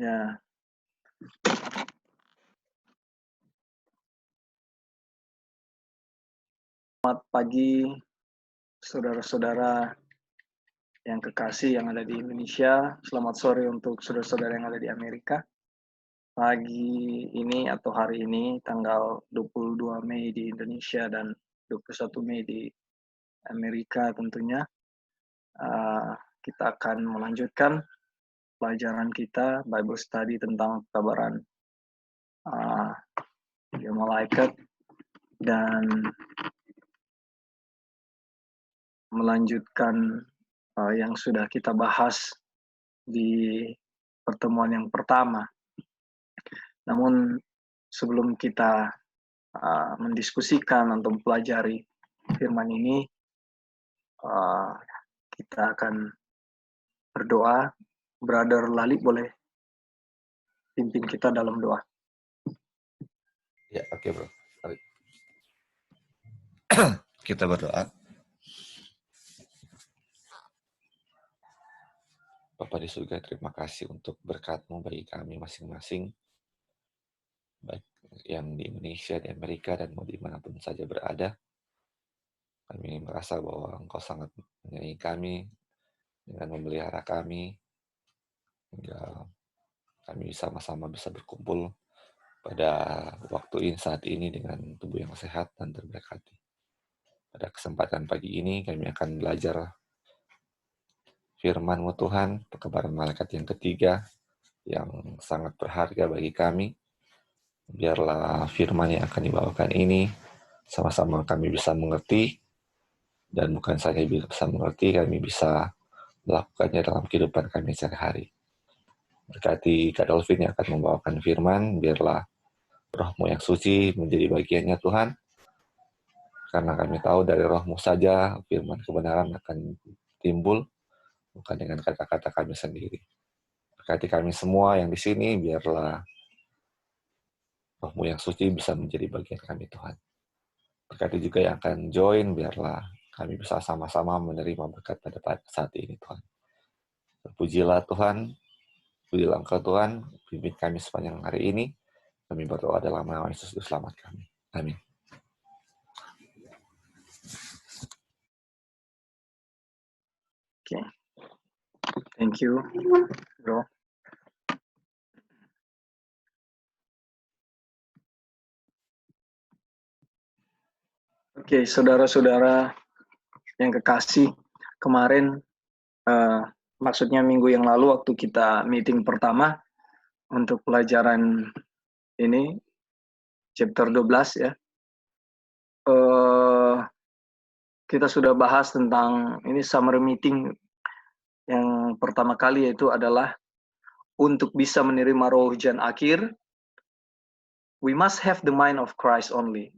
Ya, selamat pagi saudara-saudara yang kekasih yang ada di Indonesia. Selamat sore untuk saudara-saudara yang ada di Amerika. Pagi ini atau hari ini tanggal 22 Mei di Indonesia dan 21 Mei di Amerika tentunya. Kita akan melanjutkan pelajaran kita Bible Study tentang kabaran malaikat dan melanjutkan yang sudah kita bahas di pertemuan yang pertama. Namun sebelum kita mendiskusikan atau mempelajari firman ini, kita akan berdoa. Brother Lali boleh pimpin kita dalam doa. Ya, oke bro. Mari. Kita berdoa. Bapa di surga, terima kasih untuk berkat-Mu bagi kami masing-masing, baik yang di Indonesia, di Amerika, dan mau dimanapun saja berada. Kami merasa bahwa Engkau sangat menyayangi kami dengan memelihara kami, hingga kami sama-sama bisa berkumpul pada waktu ini saat ini dengan tubuh yang sehat dan terberkati. Pada kesempatan pagi ini kami akan belajar firman-Mu Tuhan, perkabaran malaikat yang ketiga, yang sangat berharga bagi kami. Biarlah firman yang akan dibawakan ini sama-sama kami bisa mengerti, dan bukan saja bisa mengerti, kami bisa melakukannya dalam kehidupan kami sehari-hari. Berkati Kak Dolvin yang akan membawakan firman, biarlah Roh-Mu yang suci menjadi bagiannya Tuhan, karena kami tahu dari Roh-Mu saja firman kebenaran akan timbul, bukan dengan kata-kata kami sendiri. Berkati kami semua yang di sini, biarlah Roh-Mu yang suci bisa menjadi bagian kami Tuhan. Berkati juga yang akan join, biarlah kami bisa sama-sama menerima berkat pada saat ini Tuhan. Terpujilah Tuhan, pujilah Engkau Tuhan, pimpin kami sepanjang hari ini. Kami berdoa dalam nama Yesus, selamat kami. Amin. Okay. Thank you, bro. Oke, saudara-saudara yang kekasih, kemarin maksudnya minggu yang lalu waktu kita meeting pertama untuk pelajaran ini chapter 12 ya. Kita sudah bahas tentang ini summary meeting yang pertama kali, yaitu adalah untuk bisa menerima roh hujan akhir, we must have the mind of Christ only.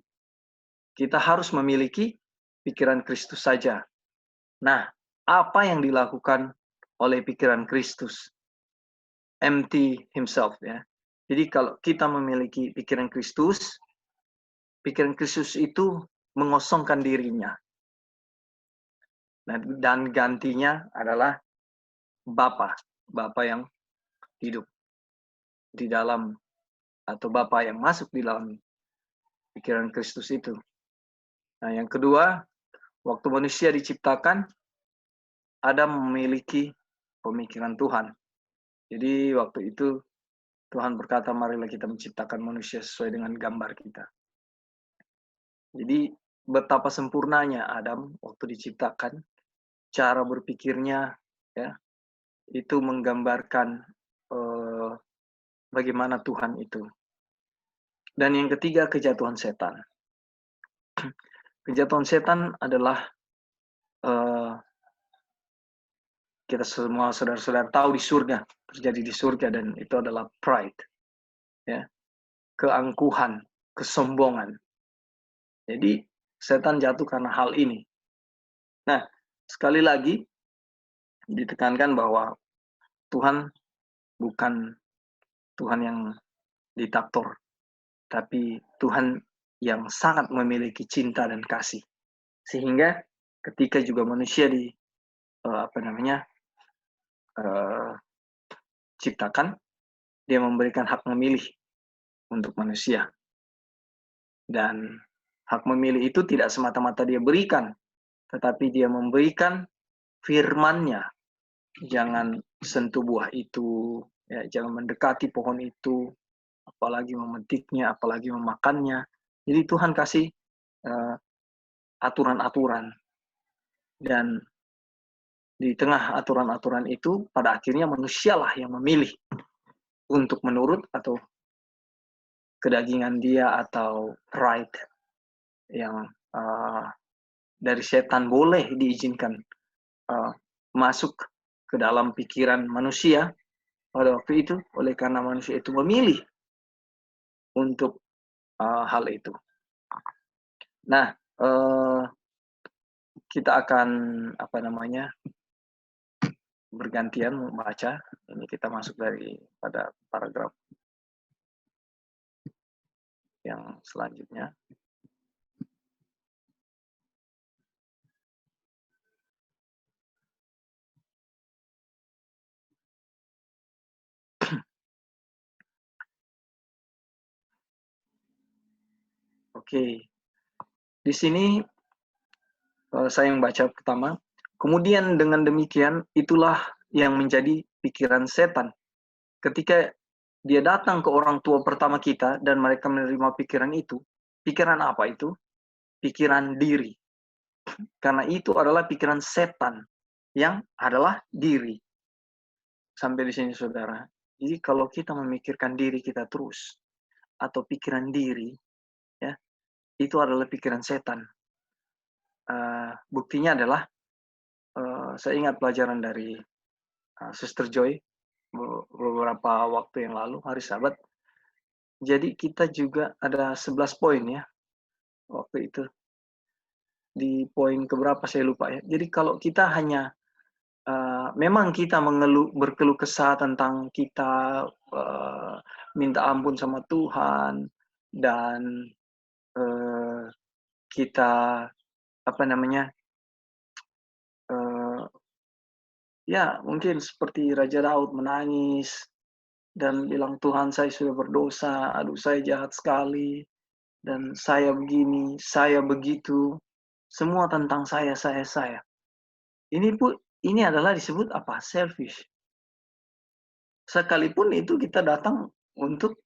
Kita harus memiliki pikiran Kristus saja. Nah, apa yang dilakukan oleh pikiran Kristus? Empty himself ya. Jadi kalau kita memiliki pikiran Kristus itu mengosongkan dirinya. Nah, dan gantinya adalah Bapa yang hidup di dalam, atau Bapa yang masuk di dalam pikiran Kristus itu. Nah, yang kedua, waktu manusia diciptakan, Adam memiliki pemikiran Tuhan. Jadi waktu itu Tuhan berkata, marilah kita menciptakan manusia sesuai dengan gambar kita. Jadi betapa sempurnanya Adam waktu diciptakan, cara berpikirnya ya, itu menggambarkan bagaimana Tuhan itu. Dan yang ketiga, kejatuhan setan. Kejatuhan setan adalah kita semua saudara-saudara tahu di surga, terjadi di surga, dan itu adalah pride, ya, keangkuhan, kesombongan. Jadi setan jatuh karena hal ini. Nah, sekali lagi ditekankan bahwa Tuhan bukan Tuhan yang diktator, tapi Tuhan yang sangat memiliki cinta dan kasih. Sehingga ketika juga manusia ciptakan, Dia memberikan hak memilih untuk manusia. Dan hak memilih itu tidak semata-mata dia berikan, tetapi dia memberikan firman-Nya. Jangan sentuh buah itu, ya, jangan mendekati pohon itu, apalagi memetiknya, apalagi memakannya. Jadi Tuhan kasih aturan-aturan. Dan di tengah aturan-aturan itu, pada akhirnya manusialah yang memilih untuk menurut atau kedagingan dia atau pride yang dari setan boleh diizinkan masuk ke dalam pikiran manusia pada waktu itu, oleh karena manusia itu memilih untuk hal itu. Nah, kita akan bergantian membaca. Ini kita masuk pada paragraf yang selanjutnya. Oke. Di sini saya yang baca pertama. Kemudian dengan demikian itulah yang menjadi pikiran setan. Ketika dia datang ke orang tua pertama kita dan mereka menerima pikiran itu, pikiran apa itu? Pikiran diri. Karena itu adalah pikiran setan yang adalah diri. Sampai di sini saudara. Jadi kalau kita memikirkan diri kita terus atau pikiran diri, ya, itu adalah pikiran setan. Buktinya adalah saya ingat pelajaran dari Sister Joy beberapa waktu yang lalu, hari Sabat. Jadi kita juga ada 11 poin ya waktu itu. Di poin keberapa saya lupa ya. Jadi kalau kita hanya memang kita berkeluh kesah tentang kita minta ampun sama Tuhan dan kita ya mungkin seperti Raja Daud menangis dan bilang, Tuhan saya sudah berdosa, aduh saya jahat sekali, dan saya begini, saya begitu, semua tentang saya. Ini adalah disebut apa? Selfish. Sekalipun itu kita datang untuk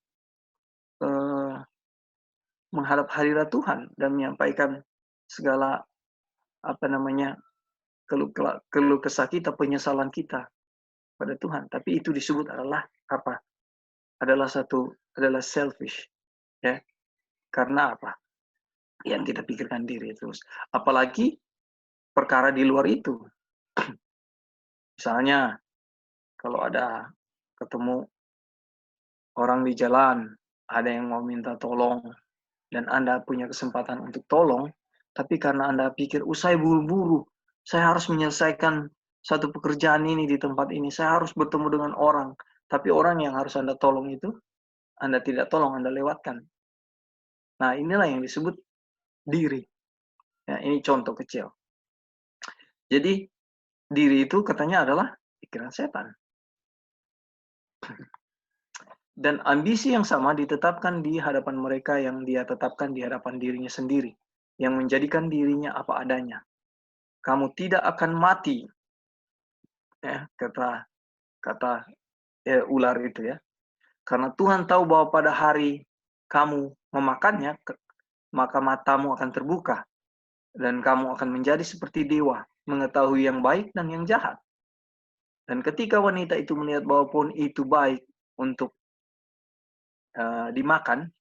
menghadap hadirat Tuhan dan menyampaikan segala keluh kesah kita, penyesalan kita pada Tuhan. Tapi itu disebut adalah apa? Adalah selfish, ya. Karena apa? Yang kita pikirkan diri terus. Apalagi perkara di luar itu. Misalnya, kalau ada ketemu orang di jalan, ada yang mau minta tolong, dan Anda punya kesempatan untuk tolong, tapi karena Anda pikir, saya buru-buru, saya harus menyelesaikan satu pekerjaan ini di tempat ini, saya harus bertemu dengan orang, tapi orang yang harus Anda tolong itu, Anda tidak tolong, Anda lewatkan. Nah, inilah yang disebut diri. Ya, ini contoh kecil. Jadi, diri itu katanya adalah pikiran setan. Dan ambisi yang sama ditetapkan di hadapan mereka yang dia tetapkan di hadapan dirinya sendiri, yang menjadikan dirinya apa adanya. Kamu tidak akan mati, ya, kata ular itu ya. Karena Tuhan tahu bahwa pada hari kamu memakannya, maka matamu akan terbuka dan kamu akan menjadi seperti dewa, mengetahui yang baik dan yang jahat. Dan ketika wanita itu melihat bahwa pohon itu baik untuk dimakan,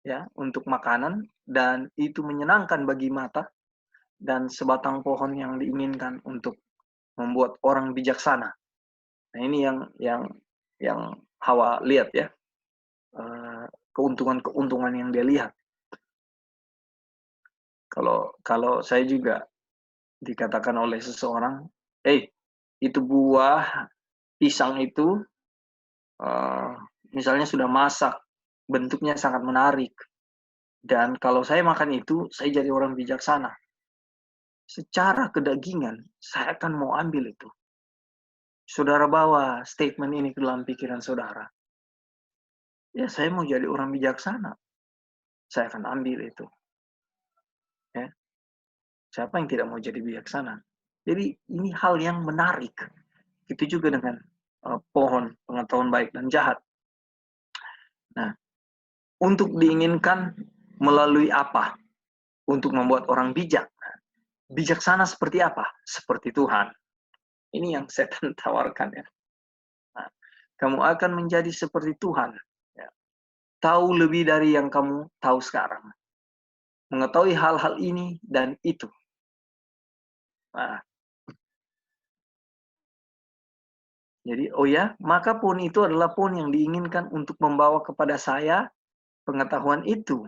ya, untuk makanan, dan itu menyenangkan bagi mata, dan sebatang pohon yang diinginkan untuk membuat orang bijaksana. Nah, ini yang Hawa lihat ya, keuntungan yang dia lihat. Kalau saya juga dikatakan oleh seseorang, itu buah pisang itu misalnya sudah masak, bentuknya sangat menarik, dan kalau saya makan itu, saya jadi orang bijaksana. Secara kedagingan, saya akan mau ambil itu. Saudara bawa statement ini ke dalam pikiran saudara. Ya, saya mau jadi orang bijaksana. Saya akan ambil itu. Ya. Siapa yang tidak mau jadi bijaksana? Jadi ini hal yang menarik. Itu juga dengan pohon pengetahuan baik dan jahat. Nah, untuk diinginkan melalui apa? Untuk membuat orang bijak. Bijaksana seperti apa? Seperti Tuhan. Ini yang setan tawarkan ya. Nah, kamu akan menjadi seperti Tuhan. Ya. Tahu lebih dari yang kamu tahu sekarang. Mengetahui hal-hal ini dan itu. Nah, jadi, oh ya, maka pohon itu adalah pohon yang diinginkan untuk membawa kepada saya pengetahuan itu.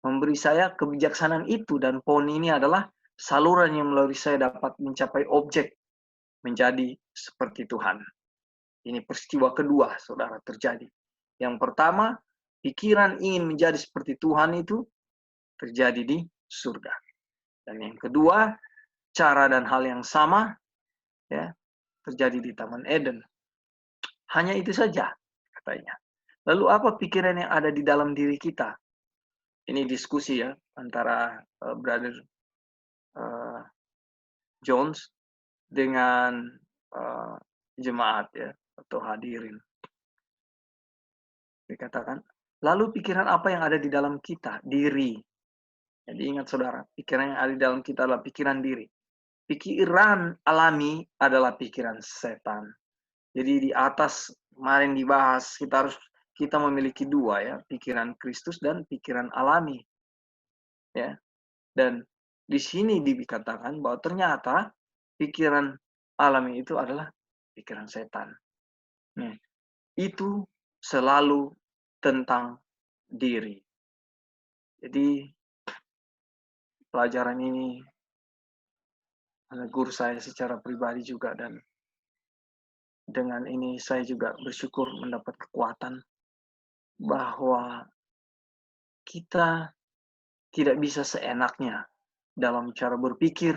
Memberi saya kebijaksanaan itu. Dan pohon ini adalah saluran yang melalui saya dapat mencapai objek menjadi seperti Tuhan. Ini peristiwa kedua, saudara, terjadi. Yang pertama, pikiran ingin menjadi seperti Tuhan itu terjadi di surga. Dan yang kedua, cara dan hal yang sama ya terjadi di Taman Eden. Hanya itu saja, katanya. Lalu apa pikiran yang ada di dalam diri kita? Ini diskusi ya antara Brother Jones dengan jemaat ya atau hadirin. Dikatakan, lalu pikiran apa yang ada di dalam kita? Diri. Jadi ingat saudara, pikiran yang ada di dalam kita adalah pikiran diri. Pikiran alami adalah pikiran setan. Jadi di atas kemarin dibahas, kita memiliki dua ya, pikiran Kristus dan pikiran alami. Ya. Dan di sini dikatakan bahwa ternyata pikiran alami itu adalah pikiran setan. Nah, itu selalu tentang diri. Jadi pelajaran ini menegur saya secara pribadi juga, dan dengan ini saya juga bersyukur mendapat kekuatan bahwa kita tidak bisa seenaknya dalam cara berpikir,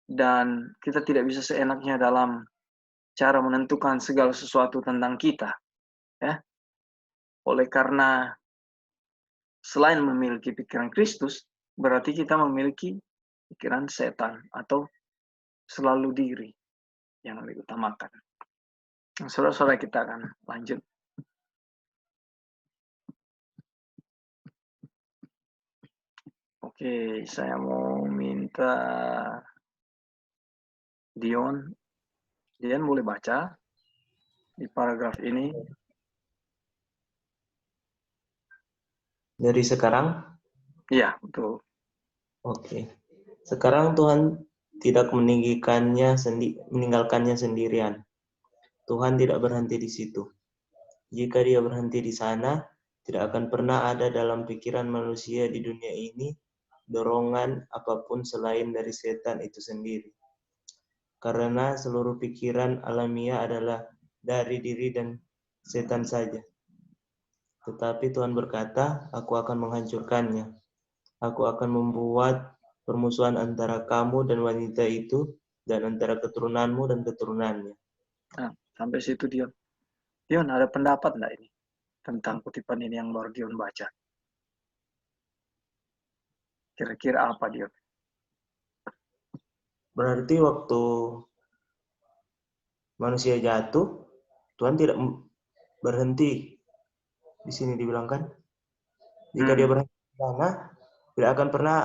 dan kita tidak bisa seenaknya dalam cara menentukan segala sesuatu tentang kita. Ya. Oleh karena selain memiliki pikiran Kristus, berarti kita memiliki pikiran setan atau selalu diri yang diutamakan. Saudara-saudara, kita akan lanjut. Oke, saya mau minta Dion boleh baca di paragraf ini. Dari sekarang? Iya, betul. Oke. Sekarang Tuhan tidak meninggalkannya sendirian. Tuhan tidak berhenti di situ. Jika Dia berhenti di sana, tidak akan pernah ada dalam pikiran manusia di dunia ini dorongan apapun selain dari setan itu sendiri. Karena seluruh pikiran alamiah adalah dari diri dan setan saja. Tetapi Tuhan berkata, aku akan menghancurkannya. Aku akan membuat permusuhan antara kamu dan wanita itu, dan antara keturunanmu dan keturunannya. Nah, sampai situ Dion. Dion, ada pendapat enggak ini tentang kutipan ini yang baru Dion baca? Kira-kira apa Dion? Berarti waktu manusia jatuh, Tuhan tidak berhenti. Di sini dibilangkan, jika Dia berhenti di sana, tidak akan pernah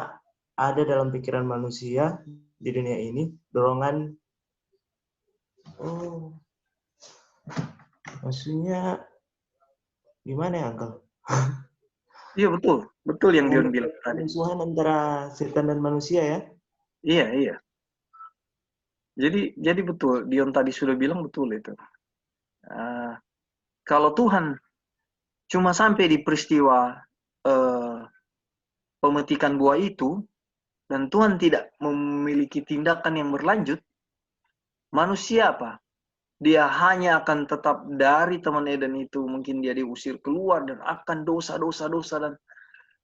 ada dalam pikiran manusia di dunia ini dorongan. Oh, maksudnya gimana ya, Uncle? Iya, betul yang Dion bilang tadi. Permusuhan antara setan dan manusia ya? Iya. Jadi betul, Dion tadi sudah bilang betul itu. Kalau Tuhan cuma sampai di peristiwa pemetikan buah itu, dan Tuhan tidak memiliki tindakan yang berlanjut, manusia apa? Dia hanya akan tetap dari Taman Eden itu, mungkin dia diusir keluar dan akan dosa dan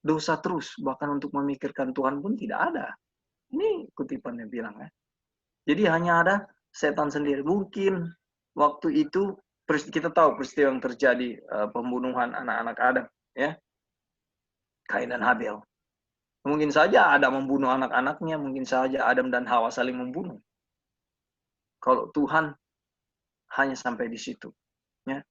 dosa terus. Bahkan untuk memikirkan Tuhan pun tidak ada. Ini kutipannya bilang ya. Jadi hanya ada setan sendiri. Mungkin waktu itu kita tahu peristiwa yang terjadi, pembunuhan anak-anak Adam, ya, Kain dan Habel. Mungkin saja Adam membunuh anak-anaknya, mungkin saja Adam dan Hawa saling membunuh. Kalau Tuhan hanya sampai di situ, ya,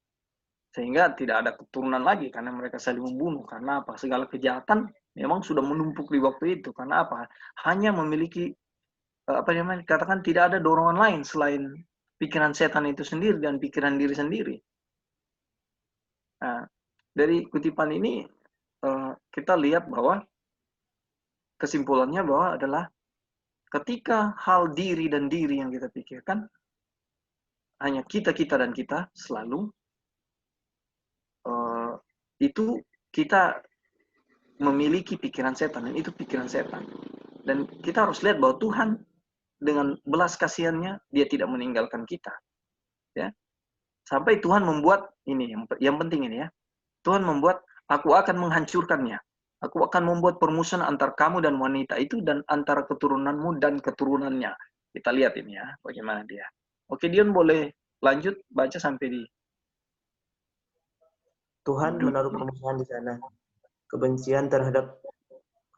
sehingga tidak ada keturunan lagi karena mereka saling membunuh. Karena apa? Segala kejahatan memang sudah menumpuk di waktu itu. Karena apa? Hanya memiliki katakan tidak ada dorongan lain selain pikiran setan itu sendiri dan pikiran diri sendiri. Nah, dari kutipan ini kita lihat bahwa kesimpulannya bahwa adalah ketika hal diri dan diri yang kita pikirkan hanya kita dan kita selalu, itu kita memiliki pikiran setan, dan itu pikiran setan. Dan kita harus lihat bahwa Tuhan dengan belas kasihannya dia tidak meninggalkan kita, ya. Sampai Tuhan membuat ini yang penting ini, ya. Tuhan membuat, aku akan menghancurkannya. Aku akan membuat permusuhan antar kamu dan wanita itu dan antara keturunanmu dan keturunannya. Kita lihat ini, ya, bagaimana dia. Oke, Dion boleh lanjut baca sampai di Tuhan menaruh permusuhan di sana, kebencian terhadap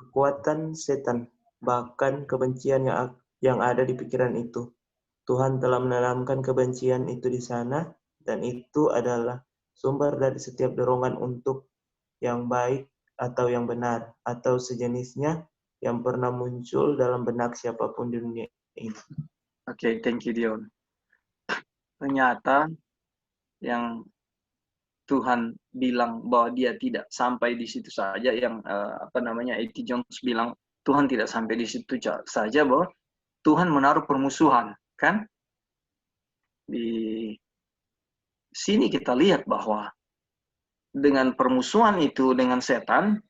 kekuatan setan, bahkan kebencian yang ada di pikiran itu. Tuhan telah menanamkan kebencian itu di sana, dan itu adalah sumber dari setiap dorongan untuk yang baik atau yang benar, atau sejenisnya yang pernah muncul dalam benak siapapun di dunia ini. Oke, thank you, Dion. Ternyata yang Tuhan bilang bahwa dia tidak sampai di situ saja, yang A.T. Jones bilang Tuhan tidak sampai di situ saja, bahwa Tuhan menaruh permusuhan, kan? Di sini kita lihat bahwa dengan permusuhan itu dengan setan,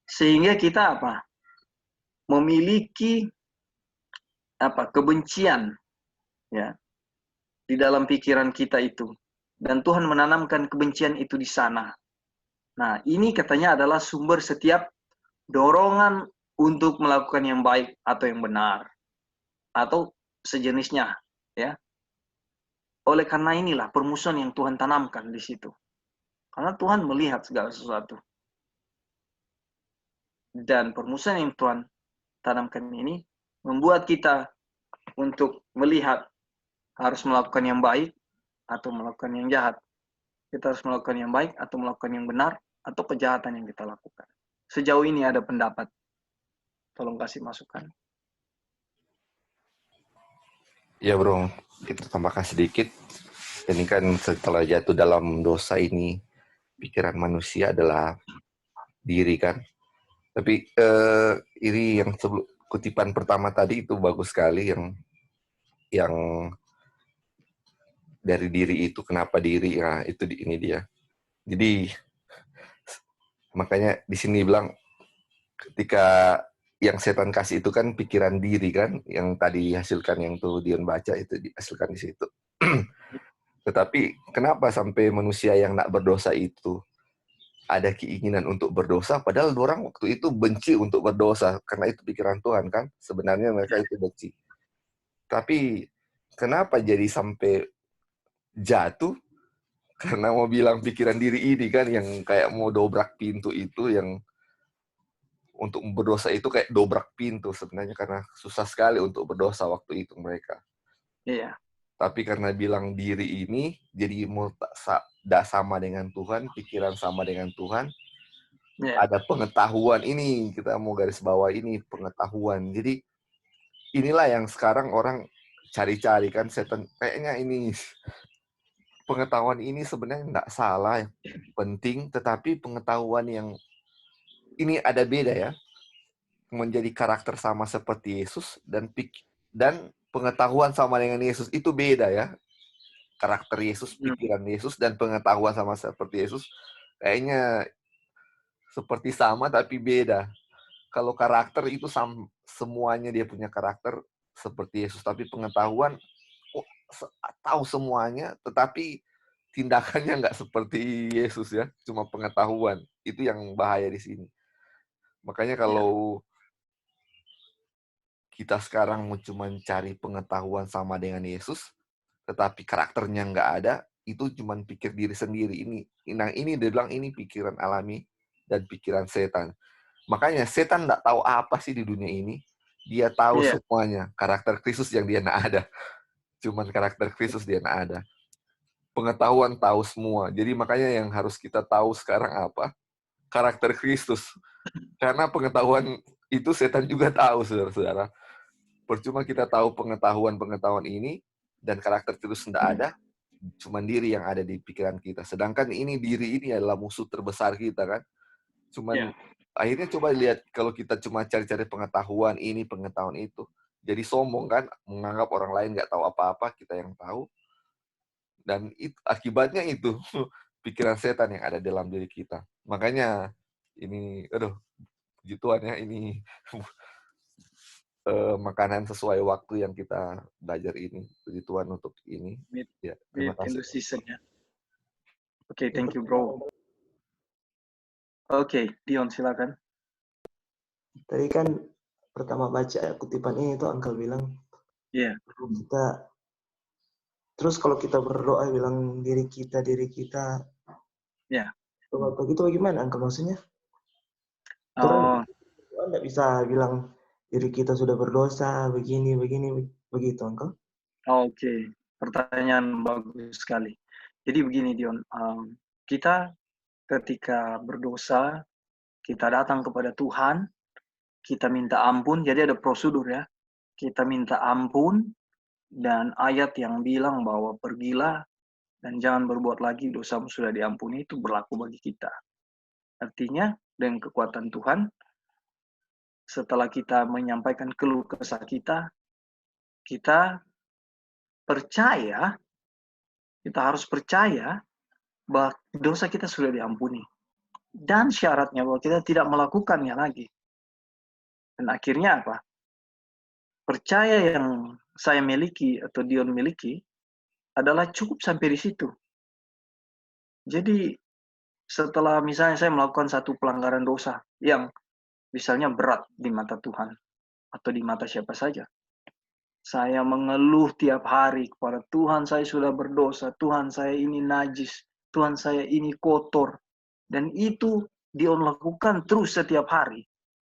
sehingga kita memiliki kebencian, ya, di dalam pikiran kita itu, dan Tuhan menanamkan kebencian itu di sana. Nah, ini katanya adalah sumber setiap dorongan untuk melakukan yang baik atau yang benar atau sejenisnya, ya. Oleh karena inilah permusuhan yang Tuhan tanamkan di situ. Karena Tuhan melihat segala sesuatu. Dan permusuhan yang Tuhan tanamkan ini membuat kita untuk melihat harus melakukan yang baik atau melakukan yang jahat. Kita harus melakukan yang baik atau melakukan yang benar atau kejahatan yang kita lakukan. Sejauh ini ada pendapat. Tolong kasih masukan. Ya bro, kita tambahkan sedikit. Ini kan setelah jatuh dalam dosa ini, pikiran manusia adalah diri kan. Tapi ini yang kutipan pertama tadi itu bagus sekali, yang dari diri itu, kenapa diri, nah itu ini dia. Jadi makanya di sini bilang ketika yang setan kasih itu kan pikiran diri kan, yang tadi hasilkan yang tuh Dion baca itu dihasilkan di situ. Tetapi kenapa sampai manusia yang nak berdosa itu ada keinginan untuk berdosa, padahal orang waktu itu benci untuk berdosa, karena itu pikiran Tuhan kan, sebenarnya mereka itu benci. Tapi kenapa jadi sampai jatuh? Karena mau bilang pikiran diri ini kan, yang kayak mau dobrak pintu itu, yang untuk berdosa itu kayak dobrak pintu sebenarnya, karena susah sekali untuk berdosa waktu itu mereka. Iya. Tapi karena bilang diri ini, jadi mau tak sama dengan Tuhan, pikiran sama dengan Tuhan, ada pengetahuan ini, kita mau garis bawah ini, pengetahuan. Jadi inilah yang sekarang orang cari-cari kan, setan kayaknya ini pengetahuan ini sebenarnya nggak salah, penting, tetapi pengetahuan yang ini ada beda ya, menjadi karakter sama seperti Yesus dan pengetahuan sama dengan Yesus itu beda ya. Karakter Yesus, pikiran Yesus, dan pengetahuan sama seperti Yesus kayaknya seperti sama tapi beda. Kalau karakter itu semuanya dia punya karakter seperti Yesus, tapi pengetahuan tahu semuanya, tetapi tindakannya nggak seperti Yesus ya, cuma pengetahuan. Itu yang bahaya di sini. Makanya kalau kita sekarang mau cuma cari pengetahuan sama dengan Yesus, tetapi karakternya nggak ada, itu cuma pikir diri sendiri. Ini dia bilang ini pikiran alami dan pikiran setan. Makanya setan nggak tahu apa sih di dunia ini. Dia tahu semuanya. Karakter Kristus yang dia nggak ada. Cuman karakter Kristus dia nggak ada. Pengetahuan tahu semua. Jadi makanya yang harus kita tahu sekarang apa? Karakter Kristus. Karena pengetahuan itu setan juga tahu, saudara-saudara. Percuma kita tahu pengetahuan ini dan karakter Kristus tidak ada, cuman diri yang ada di pikiran kita. Sedangkan diri ini adalah musuh terbesar kita kan. Cuman akhirnya coba lihat kalau kita cuma cari-cari pengetahuan ini, pengetahuan itu. Jadi sombong kan, menganggap orang lain nggak tahu apa-apa, kita yang tahu. Dan akibatnya itu pikiran setan yang ada dalam diri kita. Makanya ini, puji Tuhan ya, ini makanan sesuai waktu yang kita belajar ini. Puji Tuhan untuk ini. Ya, terima kasih. Oke, thank you bro. Oke, Dion silakan. Tadi kan pertama baca kutipan ini tuh Uncle bilang, kita terus kalau kita berdoa bilang diri kita. Begitu bagaimana Uncle maksudnya? Terus nggak bisa bilang diri kita sudah berdosa, begini, begitu, Uncle? Oke, pertanyaan bagus sekali. Jadi begini, Dion. Kita ketika berdosa, kita datang kepada Tuhan, kita minta ampun. Jadi ada prosedur ya. Kita minta ampun, dan ayat yang bilang bahwa pergilah dan jangan berbuat lagi, dosamu sudah diampuni, itu berlaku bagi kita. Artinya, dengan kekuatan Tuhan, setelah kita menyampaikan keluh kesah kita percaya, kita harus percaya bahwa dosa kita sudah diampuni. Dan syaratnya bahwa kita tidak melakukannya lagi. Dan akhirnya apa? Percaya yang saya miliki atau Dion miliki adalah cukup sampai di situ. Jadi setelah misalnya saya melakukan satu pelanggaran dosa yang misalnya berat di mata Tuhan atau di mata siapa saja, saya mengeluh tiap hari kepada Tuhan, saya sudah berdosa, Tuhan saya ini najis, Tuhan saya ini kotor, dan itu Dion lakukan terus setiap hari.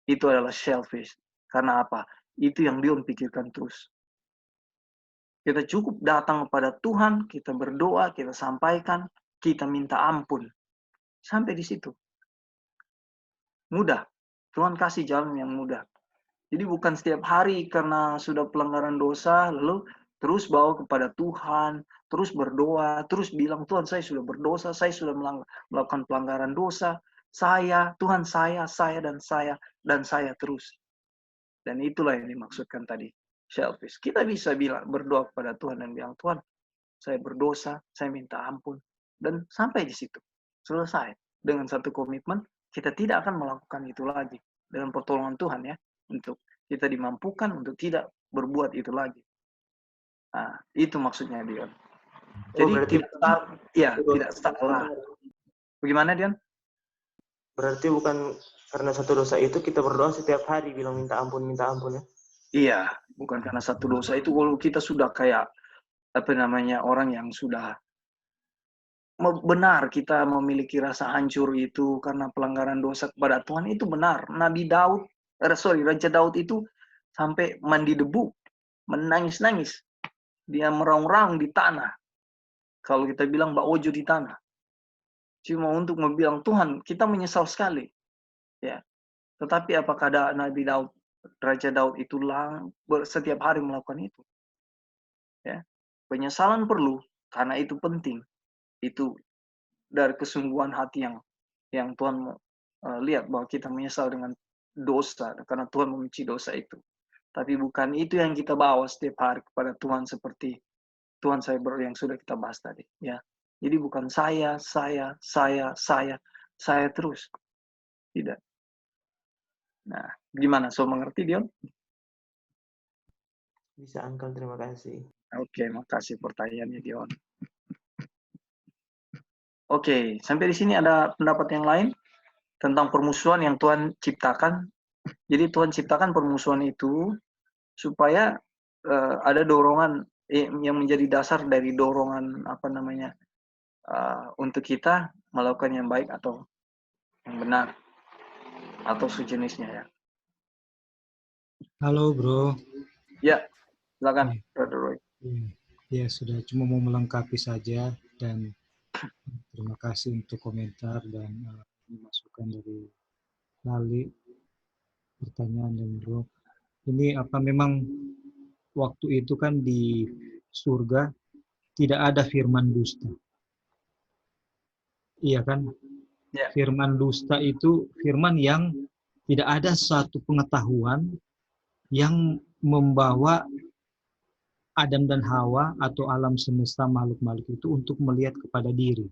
Itu adalah selfish. Karena apa? Itu yang Dion pikirkan terus. Kita cukup datang kepada Tuhan, kita berdoa, kita sampaikan, kita minta ampun. Sampai di situ. Mudah. Tuhan kasih jalan yang mudah. Jadi bukan setiap hari karena sudah pelanggaran dosa, lalu terus bawa kepada Tuhan, terus berdoa, terus bilang, Tuhan saya sudah berdosa, saya sudah melakukan pelanggaran dosa, Tuhan saya, dan saya terus. Dan itulah yang dimaksudkan tadi, selfish. Kita bisa berdoa kepada Tuhan dan bilang, Tuhan, saya berdosa, saya minta ampun. Dan sampai di situ, selesai. Dengan satu komitmen, kita tidak akan melakukan itu lagi. Dengan pertolongan Tuhan ya, untuk kita dimampukan untuk tidak berbuat itu lagi. Nah, itu maksudnya Dion. Jadi tidak salah. Bagaimana Dion? Berarti bukan karena satu dosa itu kita berdoa setiap hari bilang minta ampun ya? Iya, bukan karena satu dosa itu. Kalau kita sudah kayak orang yang sudah benar kita memiliki rasa hancur itu karena pelanggaran dosa kepada Tuhan, itu benar. Raja Daud itu sampai mandi debu, menangis-nangis. Dia meraung-raung di tanah. Kalau kita bilang Mbak Ojo di tanah. Cuma untuk membilang, Tuhan, kita menyesal sekali. Ya. Tetapi apakah ada Raja Daud itu setiap hari melakukan itu? Ya. Penyesalan perlu, karena itu penting. Itu dari kesungguhan hati yang Tuhan lihat bahwa kita menyesal dengan dosa, karena Tuhan membenci dosa itu. Tapi bukan itu yang kita bawa setiap hari kepada Tuhan seperti Tuhan saya yang sudah kita bahas tadi. Ya. Jadi bukan saya terus. Tidak. Nah, gimana? So mengerti, Dion? Bisa, Uncle. Terima kasih. Oke, makasih pertanyaannya, Dion. Oke, sampai di sini ada pendapat yang lain tentang permusuhan yang Tuhan ciptakan. Jadi Tuhan ciptakan permusuhan itu supaya ada dorongan yang menjadi dasar dari dorongan untuk kita melakukan yang baik atau yang benar atau sejenisnya ya. Halo bro. Ya, silakan, Ya, Brother Roy. ya sudah, cuma mau melengkapi saja, dan terima kasih untuk komentar dan masukan dari Lali, pertanyaan dan bro. Ini apa, memang waktu itu kan di surga tidak ada firman dusta. Iya kan? Ya. Firman dusta itu firman yang tidak ada suatu pengetahuan yang membawa Adam dan Hawa atau alam semesta makhluk-makhluk itu untuk melihat kepada diri.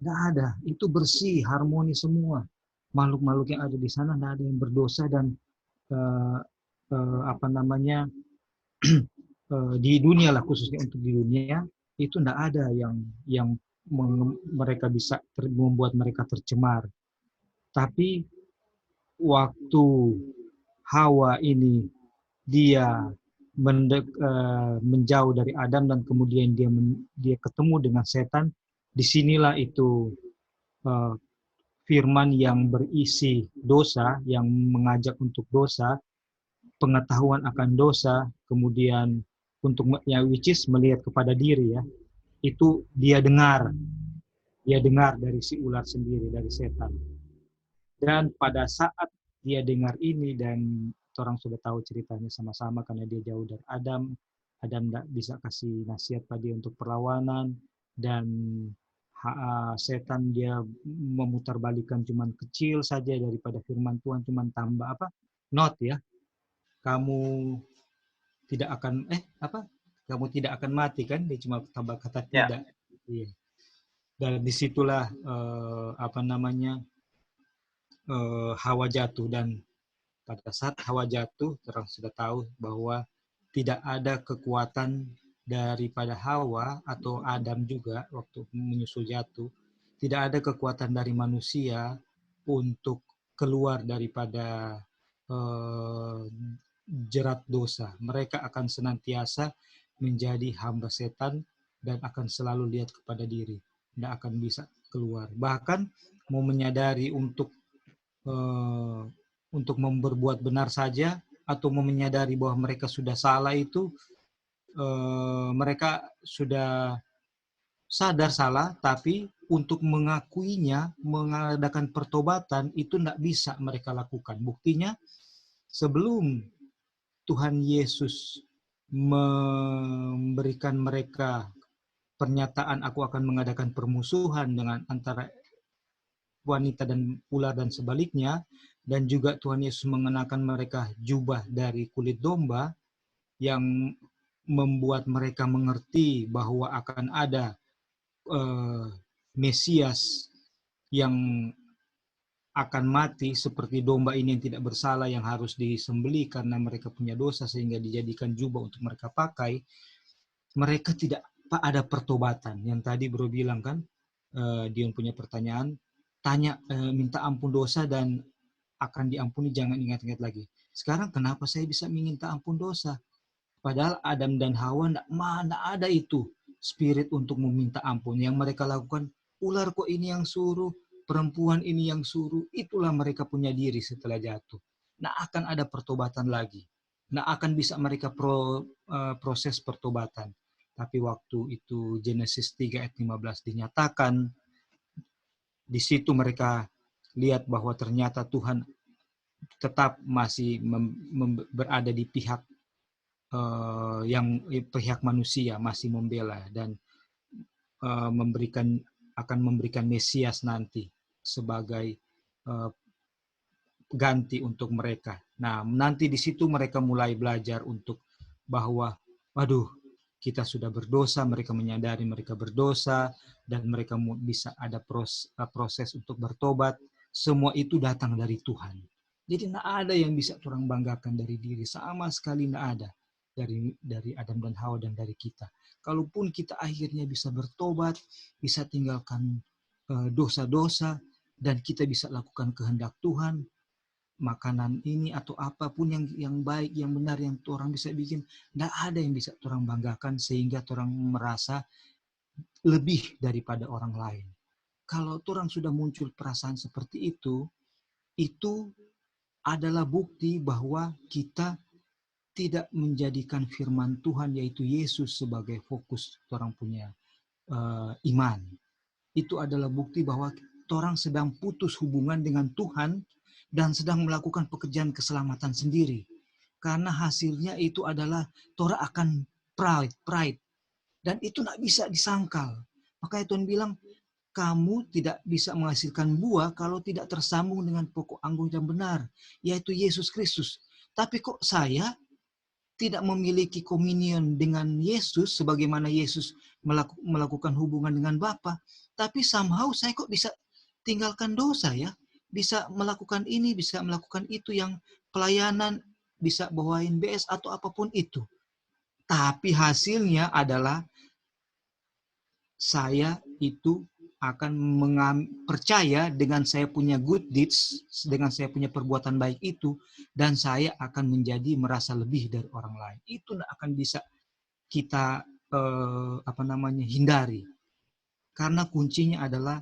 Nggak ada. Itu bersih, harmoni semua. Makhluk-makhluk yang ada di sana nggak ada yang berdosa, dan apa namanya, di dunia lah, khususnya untuk di dunia itu nggak ada yang mereka bisa membuat mereka tercemar. Tapi waktu Hawa ini dia menjauh dari Adam dan kemudian dia ketemu dengan setan, disinilah itu firman yang berisi dosa, yang mengajak untuk dosa, pengetahuan akan dosa, kemudian untuk which is melihat kepada diri ya, itu dia dengar dari si ular sendiri, dari setan. Dan pada saat dia dengar ini, dan orang sudah tahu ceritanya sama-sama karena dia jauh dari Adam tidak bisa kasih nasihat pada dia untuk perlawanan, dan setan dia memutarbalikan cuman kecil saja daripada firman Tuhan, cuman tambah apa? Not ya. Kamu tidak akan kamu tidak akan mati kan, dia cuma tambah kata tidak. Iya. Dan disitulah apa namanya, Hawa jatuh, dan pada saat Hawa jatuh, orang sudah tahu bahwa tidak ada kekuatan daripada Hawa atau Adam juga waktu menyusul jatuh, tidak ada kekuatan dari manusia untuk keluar daripada jerat dosa. Mereka akan senantiasa menjadi hamba setan dan akan selalu lihat kepada diri, tidak akan bisa keluar. Bahkan mau menyadari untuk berbuat benar saja, atau menyadari bahwa mereka sudah salah itu, mereka sudah sadar salah, tapi untuk mengakuinya, mengadakan pertobatan, itu tidak bisa mereka lakukan. Buktinya, sebelum Tuhan Yesus memberikan mereka pernyataan, aku akan mengadakan permusuhan dengan antara wanita dan ular dan sebaliknya, dan juga Tuhan Yesus mengenakan mereka jubah dari kulit domba yang membuat mereka mengerti bahwa akan ada Mesias yang akan mati seperti domba ini yang tidak bersalah, yang harus disembelih karena mereka punya dosa sehingga dijadikan jubah untuk mereka pakai. Mereka tidak ada pertobatan. Yang tadi bro bilang kan, Dion punya pertanyaan, tanya, minta ampun dosa dan akan diampuni, jangan ingat-ingat lagi. Sekarang kenapa saya bisa minta ampun dosa? Padahal Adam dan Hawa mana ada itu spirit untuk meminta ampun. Yang mereka lakukan, ular kok ini yang suruh, perempuan ini yang suruh. Itulah mereka punya diri setelah jatuh. Nah, akan ada pertobatan lagi. Nah, akan bisa mereka proses pertobatan. Tapi waktu itu Genesis 3 ayat 15 dinyatakan, di situ mereka lihat bahwa ternyata Tuhan tetap masih berada di pihak pihak manusia, masih membela dan akan memberikan Mesias nanti sebagai ganti untuk mereka. Nah, nanti di situ mereka mulai belajar untuk bahwa, waduh, kita sudah berdosa, mereka menyadari mereka berdosa, dan mereka bisa ada proses untuk bertobat. Semua itu datang dari Tuhan. Jadi tidak ada yang bisa orang banggakan dari diri, sama sekali tidak ada dari Adam dan Hawa dan dari kita. Kalaupun kita akhirnya bisa bertobat, bisa tinggalkan dosa-dosa, dan kita bisa lakukan kehendak Tuhan, makanan ini atau apapun yang baik, yang benar, yang orang bisa bikin, tidak ada yang bisa orang banggakan sehingga orang merasa lebih daripada orang lain. Kalau orang sudah muncul perasaan seperti itu adalah bukti bahwa kita tidak menjadikan firman Tuhan yaitu Yesus sebagai fokus orang punya iman. Itu adalah bukti bahwa orang sedang putus hubungan dengan Tuhan dan sedang melakukan pekerjaan keselamatan sendiri. Karena hasilnya itu adalah orang akan pride. Dan itu tidak bisa disangkal. Makanya Tuhan bilang, kamu tidak bisa menghasilkan buah kalau tidak tersambung dengan pokok anggur yang benar, yaitu Yesus Kristus. Tapi kok saya tidak memiliki komunion dengan Yesus sebagaimana Yesus melakukan hubungan dengan Bapa, tapi somehow saya kok bisa tinggalkan dosa ya, bisa melakukan ini, bisa melakukan itu, yang pelayanan, bisa bawain BS atau apapun itu. Tapi hasilnya adalah saya itu akan percaya dengan saya punya good deeds, dengan saya punya perbuatan baik itu, dan saya akan menjadi merasa lebih dari orang lain. Itu tidak akan bisa kita hindari, karena kuncinya adalah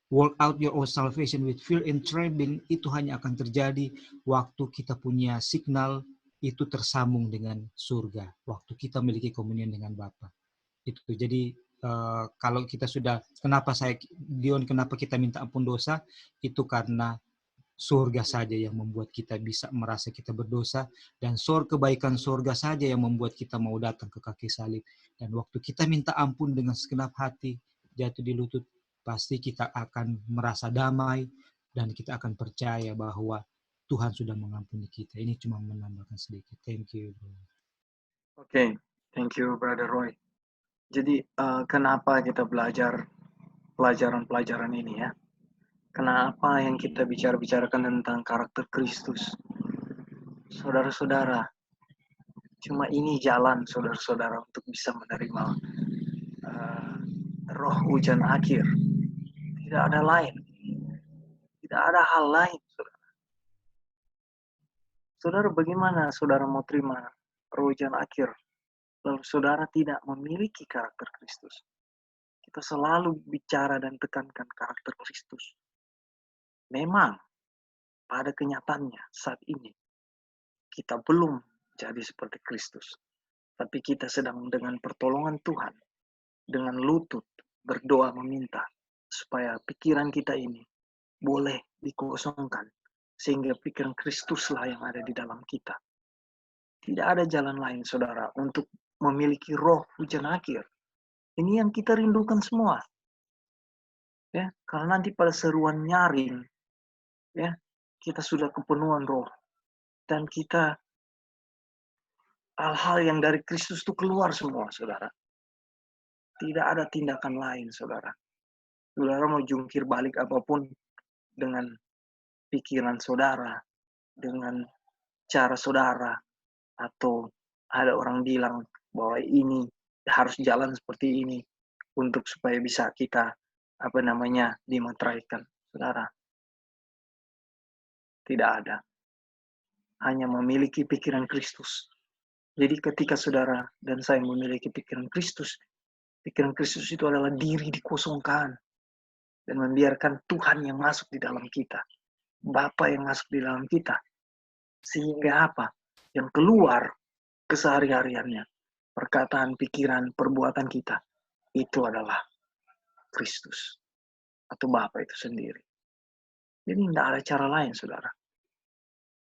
work out your own salvation with fear and trembling. Itu hanya akan terjadi waktu kita punya signal itu tersambung dengan surga, waktu kita memiliki komunion dengan Bapa. Itu jadi kalau kita sudah, kenapa kita minta ampun dosa, itu karena surga saja yang membuat kita bisa merasa kita berdosa, dan kebaikan surga saja yang membuat kita mau datang ke kaki salib. Dan waktu kita minta ampun dengan segenap hati, jatuh di lutut, pasti kita akan merasa damai dan kita akan percaya bahwa Tuhan sudah mengampuni kita. Ini cuma menambahkan sedikit. Thank you, bro. Oke, thank you, Brother Roy. Jadi kenapa kita belajar pelajaran-pelajaran ini ya? Kenapa yang kita bicarakan tentang karakter Kristus? Saudara-saudara, cuma ini jalan saudara-saudara untuk bisa menerima roh hujan akhir. Tidak ada lain. Tidak ada hal lain, saudara. Saudara, bagaimana saudara mau terima roh hujan akhir lalu saudara tidak memiliki karakter Kristus? Kita selalu bicara dan tekankan karakter Kristus. Memang pada kenyataannya saat ini kita belum jadi seperti Kristus. Tapi kita sedang dengan pertolongan Tuhan, dengan lutut berdoa meminta supaya pikiran kita ini boleh dikosongkan, sehingga pikiran Kristuslah yang ada di dalam kita. Tidak ada jalan lain, saudara, untuk memiliki roh hujan akhir. Ini yang kita rindukan semua. Ya, karena nanti pada seruan nyaring, ya, kita sudah kepenuhan roh. Dan kita, hal-hal yang dari Kristus itu keluar semua, saudara. Tidak ada tindakan lain, saudara. Saudara mau jungkir balik apapun dengan pikiran saudara, dengan cara saudara, atau ada orang bilang bahwa ini harus jalan seperti ini untuk supaya bisa kita dimateraikan. Saudara, tidak ada. Hanya memiliki pikiran Kristus. Jadi ketika saudara dan saya memiliki pikiran Kristus itu adalah diri dikosongkan dan membiarkan Tuhan yang masuk di dalam kita, Bapa yang masuk di dalam kita, sehingga apa? Yang keluar kesehari-hariannya, perkataan, pikiran, perbuatan kita, itu adalah Kristus atau Bapa itu sendiri. Jadi tidak ada cara lain, saudara.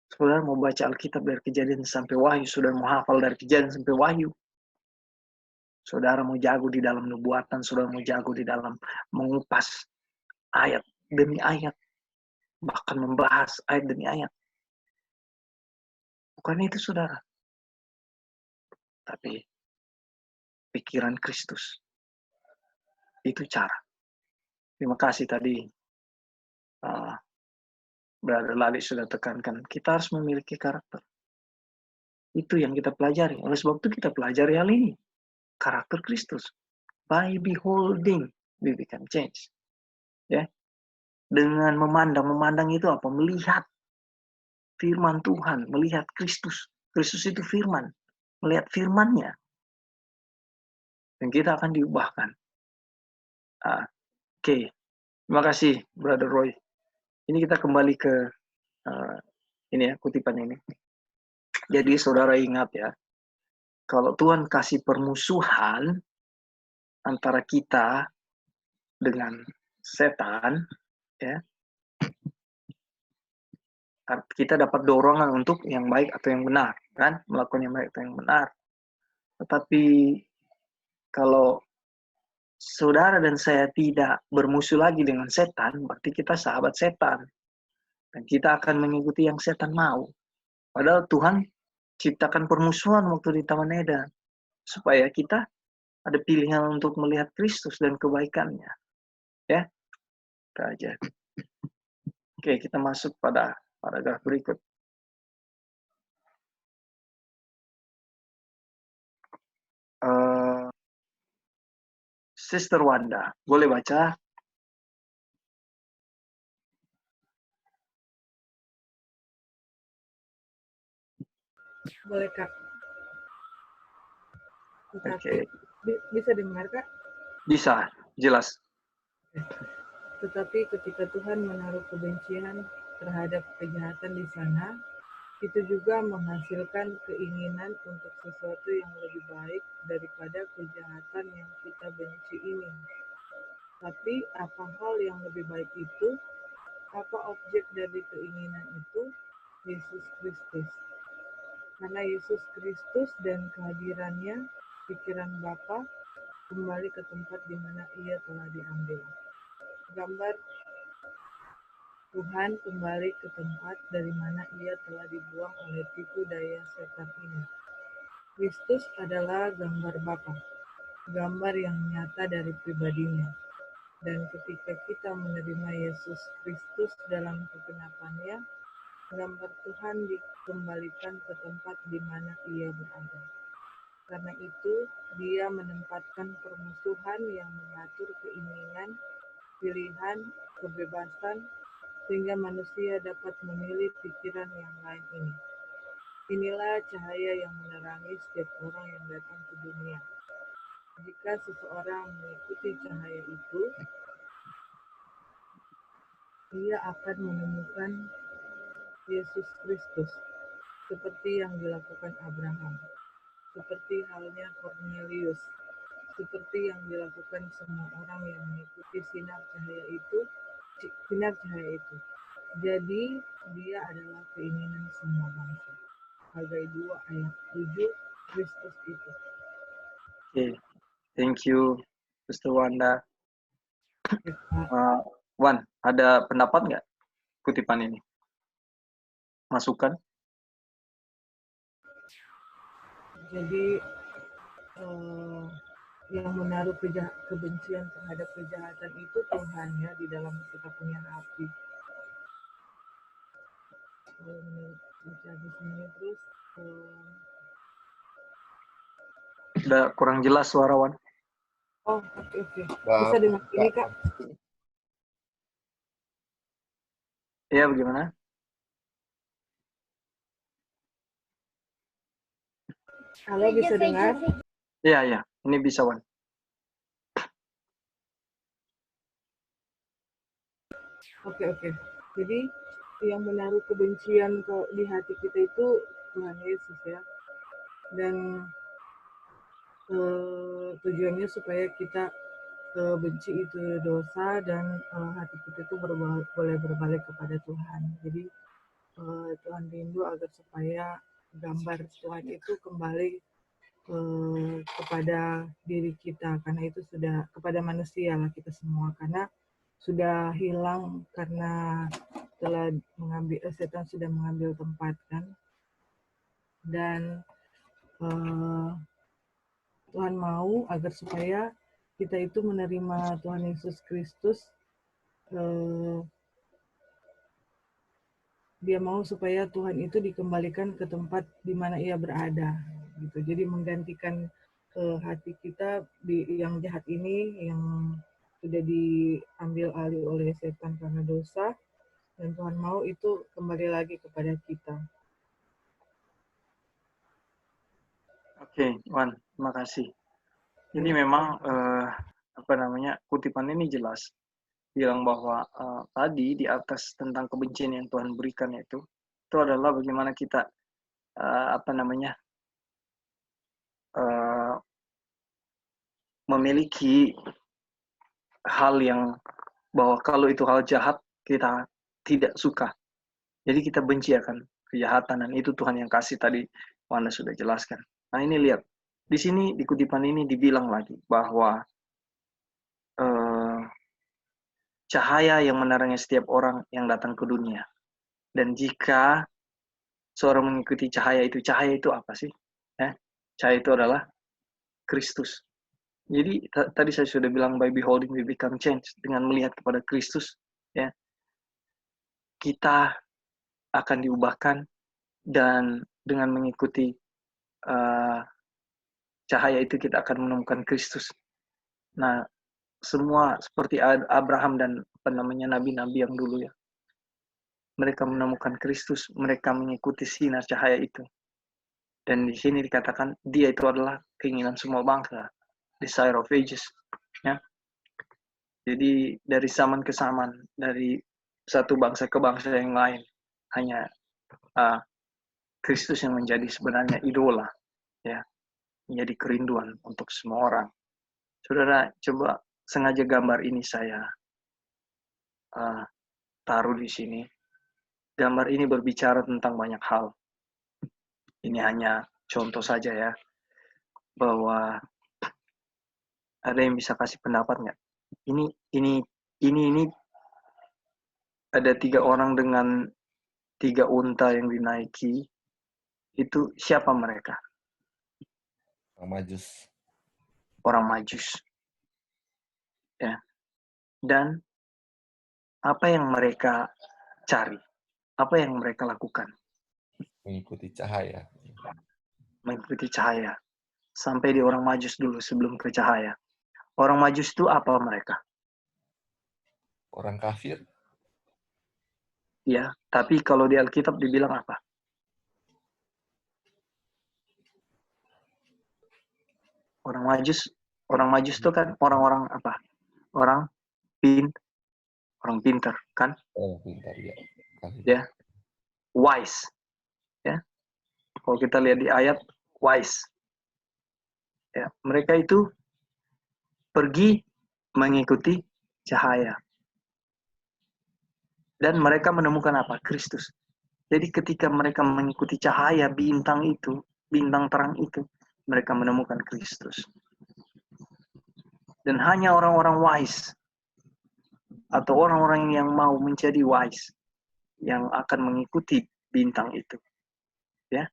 Saudara mau baca Alkitab dari Kejadian sampai Wahyu, saudara mau hafal dari Kejadian sampai Wahyu, saudara mau jago di dalam nubuatan, saudara mau jago di dalam mengupas ayat demi ayat, bahkan membahas ayat demi ayat. Bukan itu, saudara. Tapi pikiran Kristus. Itu cara. Terima kasih tadi Brother Lali sudah tekankan. Kita harus memiliki karakter. Itu yang kita pelajari. Oleh sebab itu kita pelajari hal ini. Karakter Kristus. By beholding, we become changed. Ya. Dengan memandang itu apa? Melihat firman Tuhan, melihat Kristus. Kristus itu firman. Melihat firman-Nya. dan kita akan diubahkan. Oke. Terima kasih, Brother Roy. Ini kita kembali ke ini ya, kutipan ini. Jadi saudara ingat ya, kalau Tuhan kasih permusuhan antara kita dengan setan, ya, kita dapat dorongan untuk yang baik atau yang benar, kan? Melakukan yang baik atau yang benar. Tetapi kalau saudara dan saya tidak bermusuh lagi dengan setan, berarti kita sahabat setan. Dan kita akan mengikuti yang setan mau. Padahal Tuhan ciptakan permusuhan waktu di Taman Eden. Supaya kita ada pilihan untuk melihat Kristus dan kebaikannya. Ya, kita aja. Oke, kita masuk pada paragraf berikut. Sister Wanda, boleh baca? Boleh, Kak. Oke. Bisa dengar, Kak? Bisa, jelas. Tetapi ketika Tuhan menaruh kebencian terhadap kejahatan di sana, itu juga menghasilkan keinginan untuk sesuatu yang lebih baik daripada kejahatan yang kita benci ini. Tapi apa hal yang lebih baik itu? Apa objek dari keinginan itu? Yesus Kristus. Karena Yesus Kristus dan kehadirannya, pikiran Bapa kembali ke tempat di mana ia telah diambil. Gambar Tuhan kembali ke tempat dari mana ia telah dibuang oleh tipu daya setan ini. Kristus adalah gambar Bapa, gambar yang nyata dari pribadinya. Dan ketika kita menerima Yesus Kristus dalam kegenapannya, gambar Tuhan dikembalikan ke tempat di mana ia berada. Karena itu, dia menempatkan permusuhan yang mengatur keinginan, pilihan, kebebasan, sehingga manusia dapat memilih pikiran yang lain ini. Inilah cahaya yang menerangi setiap orang yang datang ke dunia. Jika seseorang mengikuti cahaya itu, ia akan menemukan Yesus Kristus, seperti yang dilakukan Abraham, seperti halnya Cornelius, seperti yang dilakukan semua orang yang mengikuti sinar cahaya itu. Jadi, dia adalah keinginan semua bangsa. Hagai 2 ayat 7, Kristus itu. Oke, thank you, Sister Wanda. Wan, ada pendapat nggak kutipan ini? Masukan? Jadi, yang menaruh kebencian terhadap kejahatan itu Tuhan ya di dalam kita punya hati. Baca di sini terus. Udah kurang jelas suara Wan. Oh, oke. Bisa dengar ini, Kak? Iya, bagaimana? Halo, bisa dengar? Iya. Ini bisa, Wan. Oke. Jadi, yang menaruh kebencian di hati kita itu Tuhan Yesus ya. Dan tujuannya supaya kita benci itu dosa dan hati kita itu boleh berbalik kepada Tuhan. Jadi Tuhan rindu agar supaya gambar Tuhan itu kembali kepada diri kita, karena itu sudah kepada manusia lah kita semua, karena sudah hilang karena telah setan sudah mengambil tempat kan. Dan Tuhan mau agar supaya kita itu menerima Tuhan Yesus Kristus. Dia mau supaya Tuhan itu dikembalikan ke tempat di mana ia berada gitu. Jadi menggantikan hati kita yang jahat ini, yang sudah diambil alih oleh setan karena dosa, dan Tuhan mau itu kembali lagi kepada kita. Oke, Wan, terima kasih. Jadi memang kutipan ini jelas bilang bahwa tadi di atas tentang kebencian yang Tuhan berikan itu adalah bagaimana kita memiliki hal yang bahwa kalau itu hal jahat kita tidak suka. Jadi kita benci akan kejahatan, dan itu Tuhan yang kasih tadi Wanda sudah jelaskan. Nah ini lihat, di sini di kutipan ini dibilang lagi bahwa cahaya yang menerangi setiap orang yang datang ke dunia. Dan jika seorang mengikuti cahaya itu apa sih? Cahaya itu adalah Kristus. Jadi tadi saya sudah bilang by beholding we become changed, dengan melihat kepada Kristus, ya, kita akan diubahkan, dan dengan mengikuti cahaya itu kita akan menemukan Kristus. Nah, semua seperti Abraham dan nabi-nabi yang dulu, ya, mereka menemukan Kristus, mereka mengikuti sinar cahaya itu. Dan di sini dikatakan dia itu adalah keinginan semua bangsa, desire of ages, ya. Jadi dari zaman ke zaman, dari satu bangsa ke bangsa yang lain, hanya Kristus yang menjadi sebenarnya idola, ya, menjadi kerinduan untuk semua orang. Saudara, coba sengaja gambar ini saya taruh di sini. Gambar ini berbicara tentang banyak hal. Ini hanya contoh saja, ya, bahwa ada yang bisa kasih pendapat nggak? Ini ada 3 orang dengan 3 unta yang dinaiki. Itu siapa mereka? Orang Majus. Ya. Dan apa yang mereka cari? Apa yang mereka lakukan? Mengikuti cahaya. Mengikuti cahaya. Sampai di orang Majus dulu sebelum ke cahaya. Orang Majus itu apa mereka? Orang kafir. Ya, tapi kalau di Alkitab dibilang apa? Orang Majus itu kan orang-orang apa? Orang pintar, kan? Oh, pintar, ya. Ya. Wise. Ya. Kalau kita lihat di ayat wise. Ya, mereka itu pergi mengikuti cahaya. Dan mereka menemukan apa? Kristus. Jadi ketika mereka mengikuti cahaya bintang itu, bintang terang itu, mereka menemukan Kristus. Dan hanya orang-orang wise atau orang-orang yang mau menjadi wise yang akan mengikuti bintang itu, ya,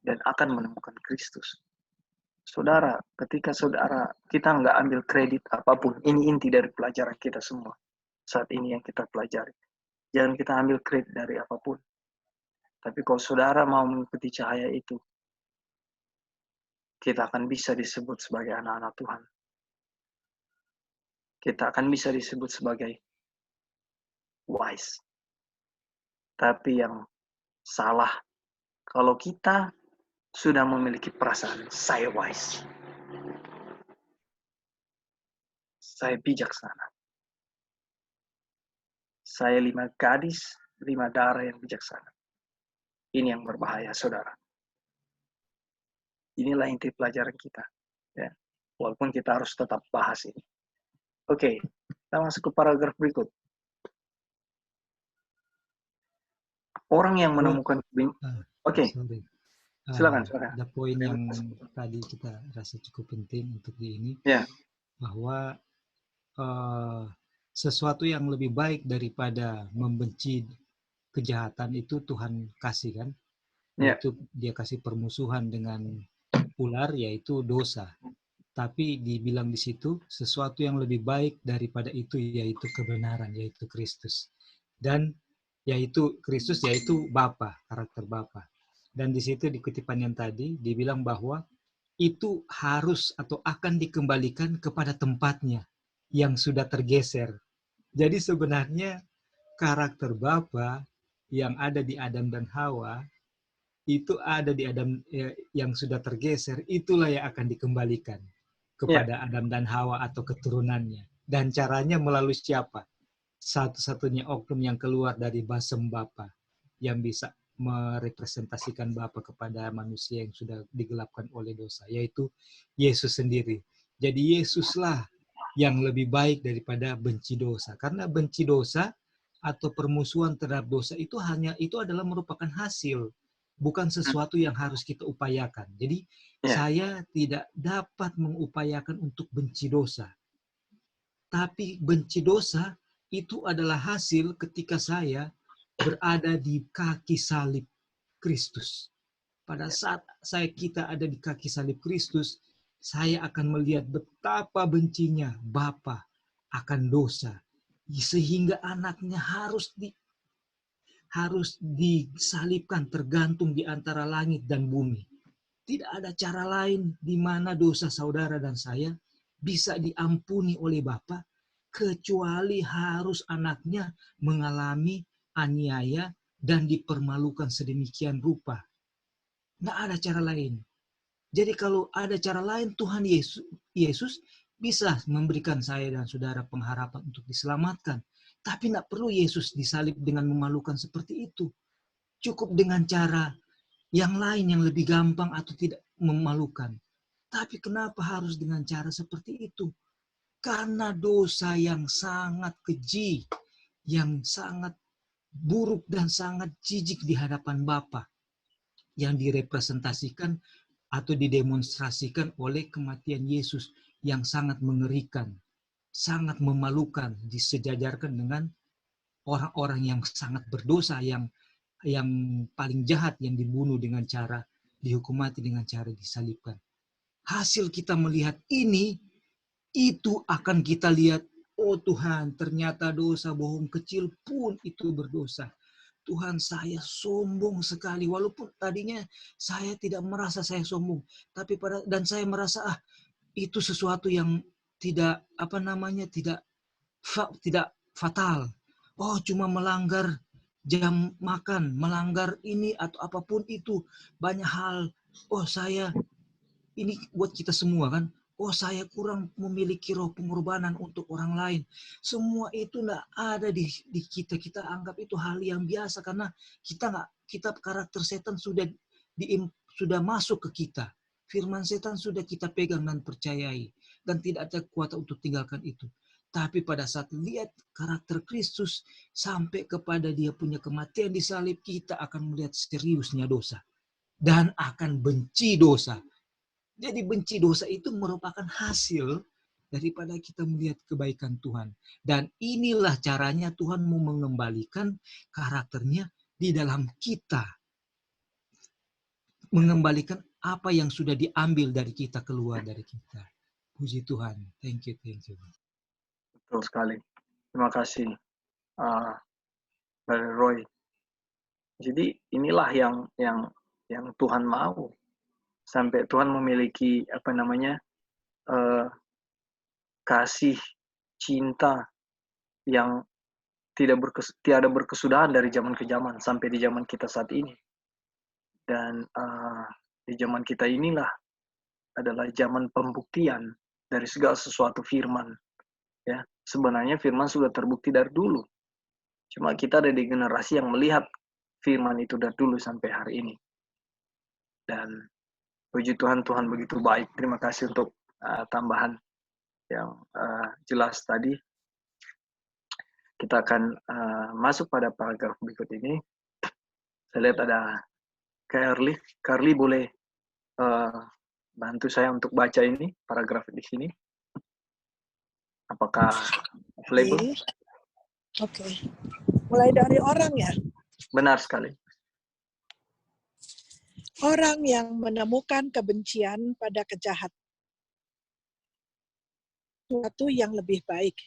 dan akan menemukan Kristus. Saudara, ketika saudara kita nggak ambil kredit apapun, ini inti dari pelajaran kita semua saat ini yang kita pelajari. Jangan kita ambil kredit dari apapun. Tapi kalau saudara mau mengikuti cahaya itu, kita akan bisa disebut sebagai anak-anak Tuhan. Kita akan bisa disebut sebagai wise. Tapi yang salah, kalau kita sudah memiliki perasaan, saya wise. Saya bijaksana. Saya 5 gadis, 5 darah yang bijaksana. Ini yang berbahaya, saudara. Inilah inti pelajaran kita. Ya. Walaupun kita harus tetap bahas ini. Oke, kita masuk ke paragraf berikut. Orang yang menemukan... Oke, silakan. Ada poin yang tadi kita rasa cukup penting untuk di ini. Ya. Bahwa sesuatu yang lebih baik daripada membenci kejahatan itu Tuhan kasih, kan? Yaitu dia kasih permusuhan dengan ular, yaitu dosa. Tapi dibilang di situ sesuatu yang lebih baik daripada itu yaitu kebenaran, yaitu Kristus. Dan yaitu Kristus, yaitu Bapa, karakter Bapa. Dan di situ di kutipan yang tadi dibilang bahwa itu harus atau akan dikembalikan kepada tempatnya yang sudah tergeser. Jadi sebenarnya karakter Bapa yang ada di Adam dan Hawa itu ada di Adam yang sudah tergeser, itulah yang akan dikembalikan kepada Adam dan Hawa atau keturunannya. Dan caranya melalui siapa? Satu-satunya oknum yang keluar dari basem Bapa yang bisa merepresentasikan Bapa kepada manusia yang sudah digelapkan oleh dosa, yaitu Yesus sendiri. Jadi Yesuslah yang lebih baik daripada benci dosa. Karena benci dosa atau permusuhan terhadap dosa itu adalah merupakan hasil, bukan sesuatu yang harus kita upayakan. Jadi saya tidak dapat mengupayakan untuk benci dosa. Tapi benci dosa itu adalah hasil ketika saya berada di kaki salib Kristus. Pada saat kita ada di kaki salib Kristus, saya akan melihat betapa bencinya Bapa akan dosa, sehingga anaknya harus disalibkan, tergantung di antara langit dan bumi. Tidak ada cara lain di mana dosa saudara dan saya bisa diampuni oleh Bapa kecuali harus anaknya mengalami aniaya dan dipermalukan sedemikian rupa. Nggak ada cara lain. Jadi kalau ada cara lain, Tuhan Yesus bisa memberikan saya dan saudara pengharapan untuk diselamatkan. Tapi nggak perlu Yesus disalib dengan memalukan seperti itu. Cukup dengan cara yang lain yang lebih gampang atau tidak memalukan. Tapi kenapa harus dengan cara seperti itu? Karena dosa yang sangat keji, yang sangat buruk dan sangat jijik di hadapan Bapa, yang direpresentasikan atau didemonstrasikan oleh kematian Yesus yang sangat mengerikan, sangat memalukan, disejajarkan dengan orang-orang yang sangat berdosa, yang paling jahat, yang dibunuh dengan cara dihukum mati dengan cara disalibkan. Hasil kita melihat ini, itu akan kita lihat, oh Tuhan, ternyata dosa bohong kecil pun itu berdosa. Tuhan, saya sombong sekali, walaupun tadinya saya tidak merasa saya sombong, tapi dan saya merasa itu sesuatu yang tidak tidak fatal. Oh, cuma melanggar jam makan, melanggar ini atau apapun itu, banyak hal. Oh, ini buat kita semua kan. Oh, saya kurang memiliki roh pengorbanan untuk orang lain. Semua itu enggak ada di kita. Kita anggap itu hal yang biasa karena kita karakter setan sudah masuk ke kita. Firman setan sudah kita pegang dan percayai dan tidak ada kuasa untuk tinggalkan itu. Tapi pada saat lihat karakter Kristus sampai kepada dia punya kematian di salib, kita akan melihat seriusnya dosa dan akan benci dosa. Jadi benci dosa itu merupakan hasil daripada kita melihat kebaikan Tuhan. Dan inilah caranya Tuhan mau mengembalikan karakternya di dalam kita. Mengembalikan apa yang sudah diambil dari kita, keluar dari kita. Puji Tuhan. Thank you. Betul sekali. Terima kasih, Brother Roy. Jadi inilah yang Tuhan mau. Sampai Tuhan memiliki kasih cinta yang tiada berkesudahan dari zaman ke zaman sampai di zaman kita saat ini. Dan di zaman kita inilah adalah zaman pembuktian dari segala sesuatu firman. Ya, sebenarnya firman sudah terbukti dari dulu. Cuma kita ada di generasi yang melihat firman itu dari dulu sampai hari ini. Dan puji Tuhan, Tuhan begitu baik. Terima kasih untuk tambahan yang jelas tadi. Kita akan masuk pada paragraf berikut ini. Saya lihat ada Carly. Carly boleh bantu saya untuk baca ini, paragraf di sini. Apakah available? Oke. Mulai dari orang ya? Benar sekali. Orang yang menemukan kebencian pada kejahatan, sesuatu yang lebih baik,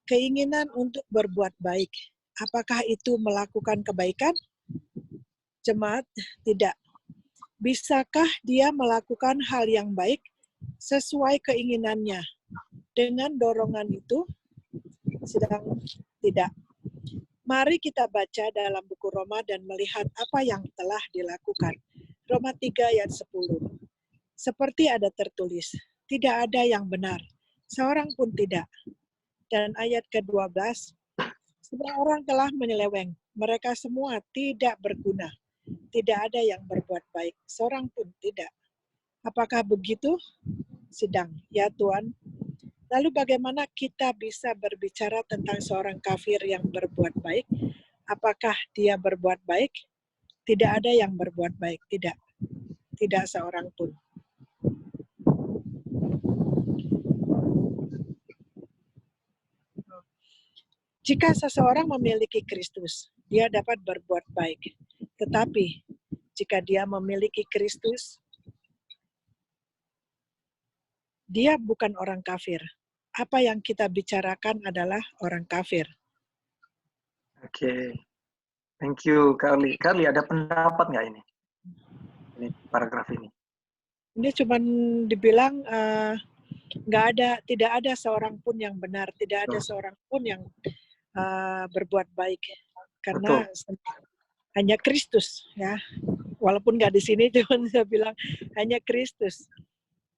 keinginan untuk berbuat baik. Apakah itu melakukan kebaikan? Jemaat, tidak. Bisakah dia melakukan hal yang baik sesuai keinginannya? Dengan dorongan itu, sedang tidak. Mari kita baca dalam buku Roma dan melihat apa yang telah dilakukan. Roma 3 ayat 10. Seperti ada tertulis, tidak ada yang benar, seorang pun tidak. Dan ayat ke-12, semua orang telah menyeleweng, mereka semua tidak berguna, tidak ada yang berbuat baik, seorang pun tidak. Apakah begitu? Sedang, ya Tuhan. Lalu bagaimana kita bisa berbicara tentang seorang kafir yang berbuat baik? Apakah dia berbuat baik? Tidak ada yang berbuat baik, tidak. Tidak seorang pun. Jika seseorang memiliki Kristus, dia dapat berbuat baik. Tetapi, jika dia memiliki Kristus, dia bukan orang kafir. Apa yang kita bicarakan adalah orang kafir. Oke. Thank you, Carly. Carly, ada pendapat nggak ini? Ini paragraf ini. Ini cuma dibilang tidak ada seorang pun yang benar, tidak ada seorang pun yang berbuat baik, karena hanya Kristus, ya. Walaupun nggak di sini, cuma saya bilang hanya Kristus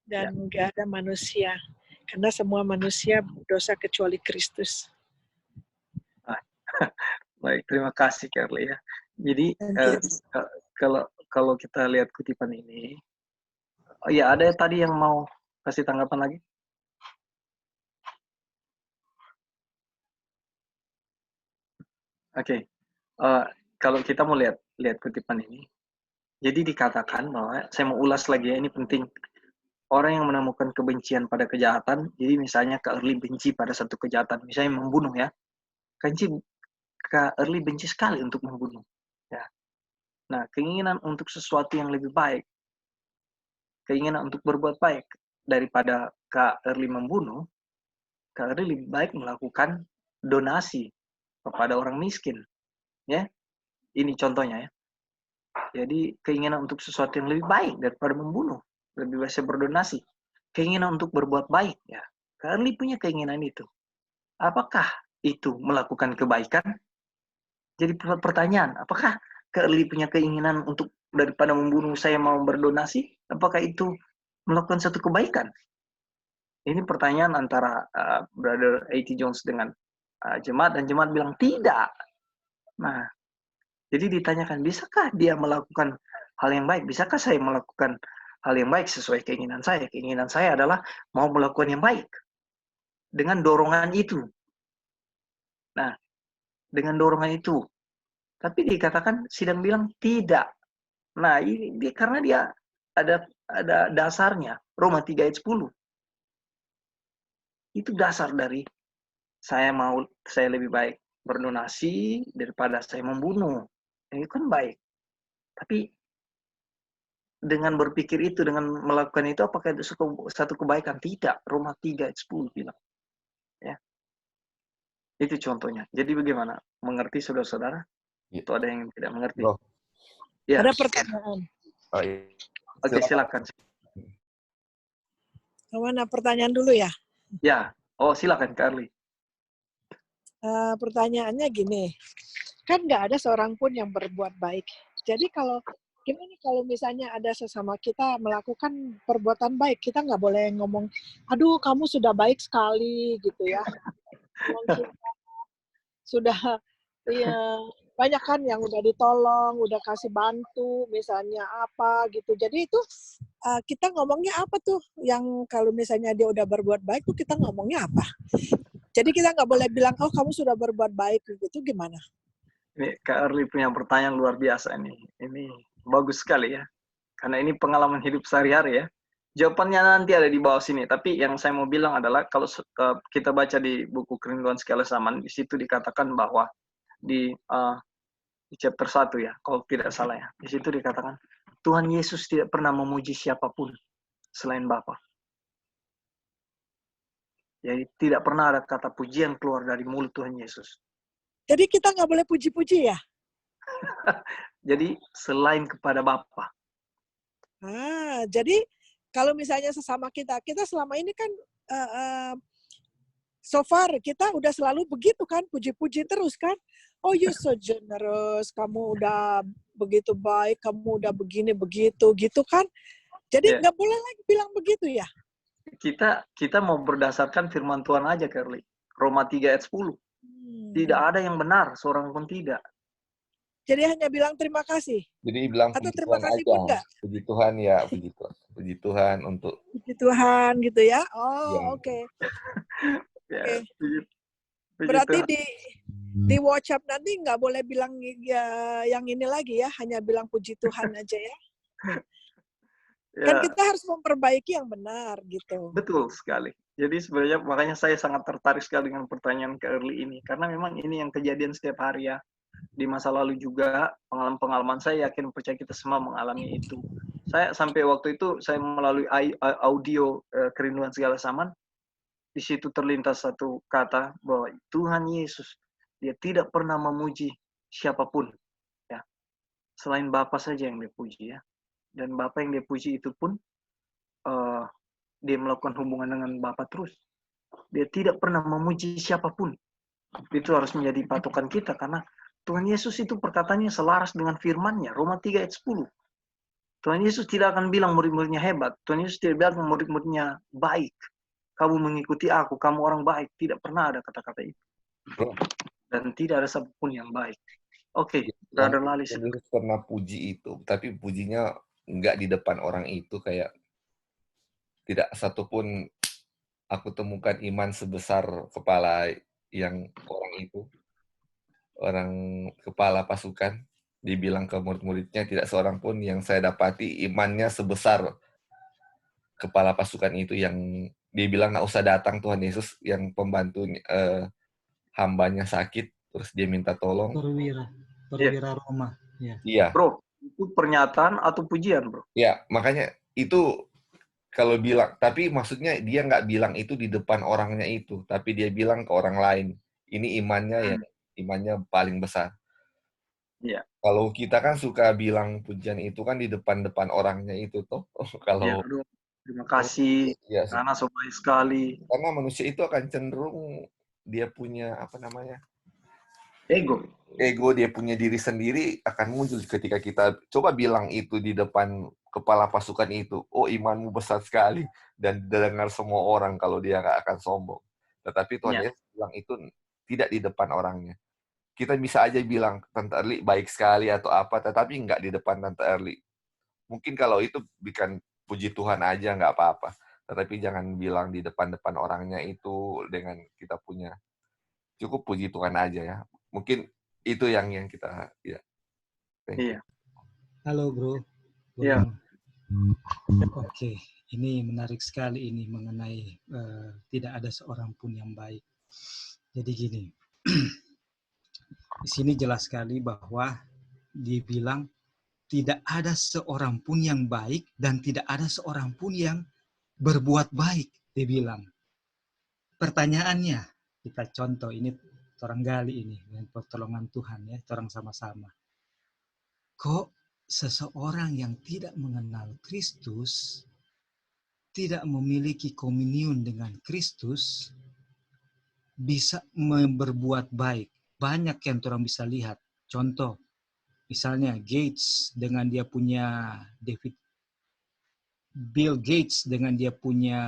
dan nggak ada manusia, karena semua manusia berdosa kecuali Kristus. Baik, terima kasih Carly ya. Jadi kalau kita lihat kutipan ini, ya ada tadi yang mau kasih tanggapan lagi? Oke. Kalau kita mau lihat kutipan ini, jadi dikatakan bahwa saya mau ulas lagi ya, ini penting. Orang yang menemukan kebencian pada kejahatan, jadi misalnya Kak Early benci pada satu kejahatan, misalnya membunuh ya. Kak Early benci sekali untuk membunuh. Ya. Nah, keinginan untuk sesuatu yang lebih baik, keinginan untuk berbuat baik daripada Kak Early membunuh, Kak Early lebih baik melakukan donasi kepada orang miskin. Ya, ini contohnya ya. Jadi keinginan untuk sesuatu yang lebih baik daripada membunuh, lebih baik berdonasi. Keinginan untuk berbuat baik ya. Kak Early punya keinginan itu. Apakah itu melakukan kebaikan? Jadi pertanyaan, apakah Kak Early punya keinginan untuk daripada membunuh saya mau berdonasi? Apakah itu melakukan satu kebaikan? Ini pertanyaan antara Brother A.T. Jones dengan jemaat, dan jemaat bilang tidak. Nah, jadi ditanyakan, bisakah dia melakukan hal yang baik? Bisakah saya melakukan hal yang baik sesuai keinginan saya? Keinginan saya adalah mau melakukan yang baik. Dengan dorongan itu. Nah, dengan dorongan itu. Tapi dikatakan, sidang bilang tidak. Nah, ini karena dia ada dasarnya. Roma 3 ayat 10. Itu dasar dari saya lebih baik berdonasi daripada saya membunuh. Itu kan baik. Tapi dengan berpikir itu, dengan melakukan itu, apakah itu satu kebaikan? Tidak. Roma 3 ayat 10 bilang. Ya. Itu contohnya. Jadi bagaimana? Mengerti saudara-saudara? Itu ada yang tidak mengerti. Ya. Ada pertanyaan. Oke, silakan. Mana pertanyaan dulu ya? Ya. Oh, silakan Carly. Pertanyaannya gini, kan nggak ada seorang pun yang berbuat baik. Jadi gimana kalau misalnya ada sesama kita melakukan perbuatan baik, kita nggak boleh ngomong, aduh kamu sudah baik sekali gitu ya. Sudah ya, banyak kan yang udah ditolong, udah kasih bantu, misalnya apa gitu. Jadi itu kita ngomongnya apa tuh? Yang kalau misalnya dia udah berbuat baik tuh kita ngomongnya apa? Jadi kita nggak boleh bilang, oh kamu sudah berbuat baik gitu, gimana? Ini Kak Early punya pertanyaan luar biasa nih. Ini bagus sekali ya. Karena ini pengalaman hidup sehari-hari ya. Jawabannya nanti ada di bawah sini. Tapi yang saya mau bilang adalah kalau kita baca di buku Kerinduan Segala Zaman, di situ dikatakan bahwa di chapter 1 ya, kalau tidak salah ya. Di situ dikatakan Tuhan Yesus tidak pernah memuji siapapun selain Bapa. Jadi tidak pernah ada kata pujian keluar dari mulut Tuhan Yesus. Jadi kita nggak boleh puji-puji ya? Jadi selain kepada Bapa. Jadi kalau misalnya sesama kita selama ini kan so far kita udah selalu begitu kan, puji-puji terus kan. Oh you so generous, kamu udah begitu baik, kamu udah begini begitu gitu kan. Jadi nggak boleh lagi bilang begitu ya? kita mau berdasarkan firman Tuhan aja, Kerli. Roma 3 ayat 10. Tidak ada yang benar, seorang pun tidak. Jadi hanya bilang terima kasih. Jadi bilang Atau puji terima Tuhan kasih aja. pun enggak? Puji Tuhan ya, puji Tuhan. Puji Tuhan untuk Puji Tuhan gitu ya. Oh, ya. oke. Ya, Oke. puji Berarti Tuhan. di WhatsApp nanti nggak boleh bilang ya, yang ini lagi ya, hanya bilang puji Tuhan aja ya. Kan Ya, kita harus memperbaiki yang benar gitu. betul sekali. Jadi sebenarnya makanya saya sangat tertarik sekali dengan pertanyaan ke Early ini. Karena memang ini yang kejadian setiap hari ya. Di masa lalu juga, pengalaman-pengalaman saya yakin percaya kita semua mengalami itu. Saya sampai waktu itu, saya melalui audio Kerinduan Segala Zaman, di situ terlintas satu kata bahwa Tuhan Yesus, dia tidak pernah memuji siapapun. Ya. Selain Bapa saja yang dia puji ya. Dan Bapa yang dia puji itu pun, dia melakukan hubungan dengan Bapa terus. Dia tidak pernah memuji siapapun. Itu harus menjadi patokan kita karena Tuhan Yesus itu perkataannya selaras dengan firman-Nya. Roma 3 ayat 10. Tuhan Yesus tidak akan bilang murid-muridnya hebat. Tuhan Yesus tidak bilang murid-muridnya baik. Kamu mengikuti aku, kamu orang baik. Tidak pernah ada kata-kata itu. Dan tidak ada satupun yang baik. Oke, Brother Lalis. Tuhan Yesus pernah puji itu, tapi pujinya nggak di depan orang itu, kayak tidak satupun aku temukan iman sebesar kepala yang orang itu, orang kepala pasukan, dibilang ke murid-muridnya, tidak seorang pun yang saya dapati imannya sebesar kepala pasukan itu, yang dia bilang nggak usah datang Tuhan Yesus, yang pembantu hambanya sakit, terus dia minta tolong. Perwira Roma. Ya. Iya. Bro, itu pernyataan atau pujian, bro? Ya, makanya itu kalau bilang, tapi maksudnya dia nggak bilang itu di depan orangnya itu, tapi dia bilang ke orang lain. Ini imannya ya, imannya paling besar. Iya. Kalau kita kan suka bilang pujian itu kan di depan-depan orangnya itu toh. Kalau Ya, terima kasih, ya, karena so baik sekali. karena manusia itu akan cenderung dia punya apa namanya? Ego, dia punya diri sendiri akan muncul ketika kita coba bilang itu di depan kepala pasukan itu. Oh, imanmu besar sekali, dan dengar semua orang kalau dia nggak akan sombong. Tetapi Tuhan Yesus bilang itu tidak di depan orangnya. Kita bisa aja bilang Tante Erli baik sekali atau apa, tetapi nggak di depan Tante Erli. Mungkin kalau itu bikin puji Tuhan aja nggak apa-apa. Tetapi jangan bilang di depan-depan orangnya itu dengan kita punya. Cukup puji Tuhan aja ya. Mungkin itu yang kita ya. Iya. Halo bro. Iya. Oke, ini menarik sekali ini mengenai tidak ada seorang pun yang baik. Jadi gini, di sini jelas sekali bahwa dibilang tidak ada seorang pun yang baik dan tidak ada seorang pun yang berbuat baik, dibilang. Pertanyaannya, kita contoh ini, orang gali ini dengan pertolongan Tuhan ya, orang sama-sama. Kok seseorang yang tidak mengenal Kristus, tidak memiliki komunion dengan Kristus, bisa berbuat baik? Banyak yang orang bisa lihat. Contoh, misalnya Gates dengan dia punya Bill Gates dengan dia punya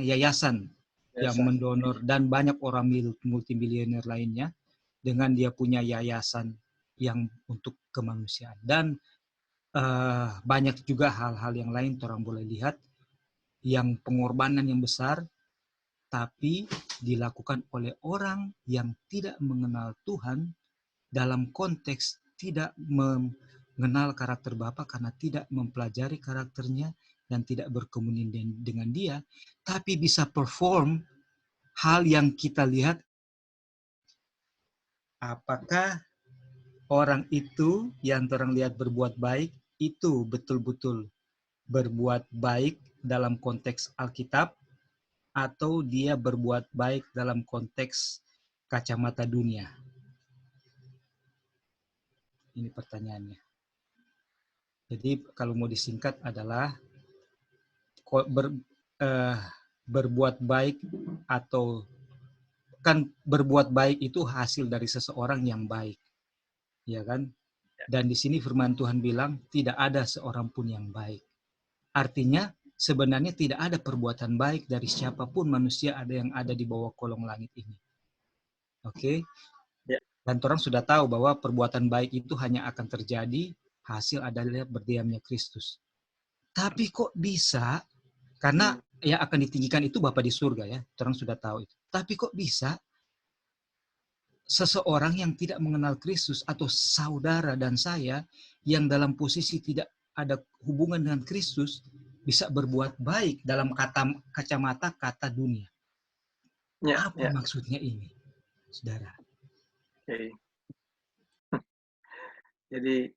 yayasan yang mendonor, dan banyak orang multimilioner lainnya dengan dia punya yayasan yang untuk kemanusiaan. Dan banyak juga hal-hal yang lain orang boleh lihat yang pengorbanan yang besar tapi dilakukan oleh orang yang tidak mengenal Tuhan, dalam konteks tidak mengenal karakter Bapa karena tidak mempelajari karakternya dan tidak berkomunion dengan dia, tapi bisa perform hal yang kita lihat. Apakah orang itu yang orang lihat berbuat baik itu betul-betul berbuat baik dalam konteks Alkitab, atau dia berbuat baik dalam konteks kacamata dunia? Ini pertanyaannya. Jadi kalau mau disingkat adalah berbuat baik, atau kan berbuat baik itu hasil dari seseorang yang baik, ya kan? Dan di sini firman Tuhan bilang tidak ada seorang pun yang baik. Artinya sebenarnya tidak ada perbuatan baik dari siapapun manusia yang ada di bawah kolong langit ini. Oke? Ya. Dan orang sudah tahu bahwa perbuatan baik itu hanya akan terjadi hasil adalah berdiamnya Kristus. Tapi kok bisa? Karena yang akan ditinggikan itu Bapa di surga ya. Orang sudah tahu itu. Tapi kok bisa seseorang yang tidak mengenal Kristus atau saudara dan saya yang dalam posisi tidak ada hubungan dengan Kristus bisa berbuat baik dalam kacamata kata dunia. Ya, Apa maksudnya ini, saudara? Jadi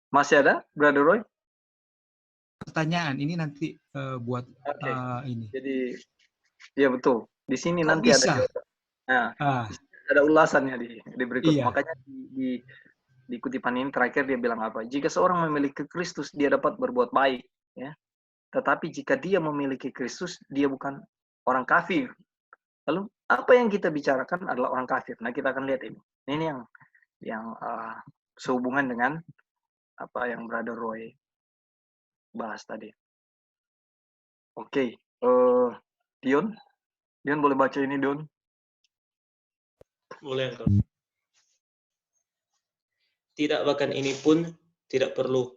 masih ada, Brother Roy? Pertanyaan ini nanti buat ini. Jadi, ya betul. Di sini Kok nanti bisa? ada ulasannya di berikut. Iya. Makanya di kutipan ini terakhir dia bilang apa? Jika seorang memiliki Kristus, dia dapat berbuat baik, ya. Tetapi jika dia memiliki Kristus, dia bukan orang kafir. Lalu apa yang kita bicarakan adalah orang kafir. Nah, kita akan lihat ini. Ini yang sehubungan dengan apa yang Brother Roy bahas tadi. Oke, Dion boleh baca ini, Dion? Boleh, Uncle. Tidak, bahkan ini pun tidak perlu.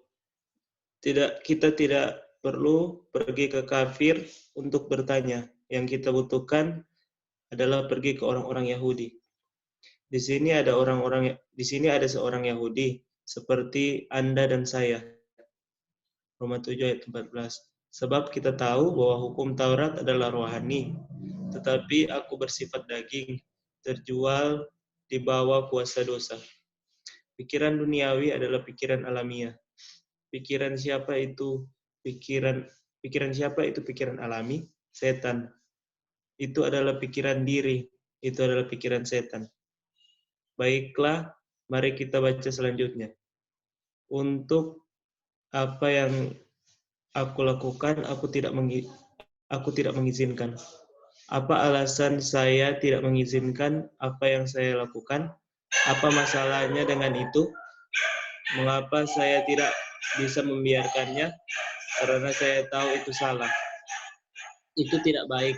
Kita tidak perlu pergi ke kafir untuk bertanya. Yang kita butuhkan adalah pergi ke orang-orang Yahudi. Di sini ada seorang Yahudi seperti Anda dan saya. Roma 7 ayat 14. Sebab kita tahu bahwa hukum Taurat adalah rohani, tetapi aku bersifat daging, terjual di bawah kuasa dosa. Pikiran duniawi adalah pikiran alamiah. Pikiran siapa itu pikiran alami? Setan. Itu adalah pikiran diri, itu adalah pikiran setan. Baiklah, mari kita baca selanjutnya. Untuk apa yang aku lakukan, aku tidak mengizinkan. Apa alasan saya tidak mengizinkan apa yang saya lakukan? Apa masalahnya dengan itu? Mengapa saya tidak bisa membiarkannya? Karena saya tahu itu salah. Itu tidak baik.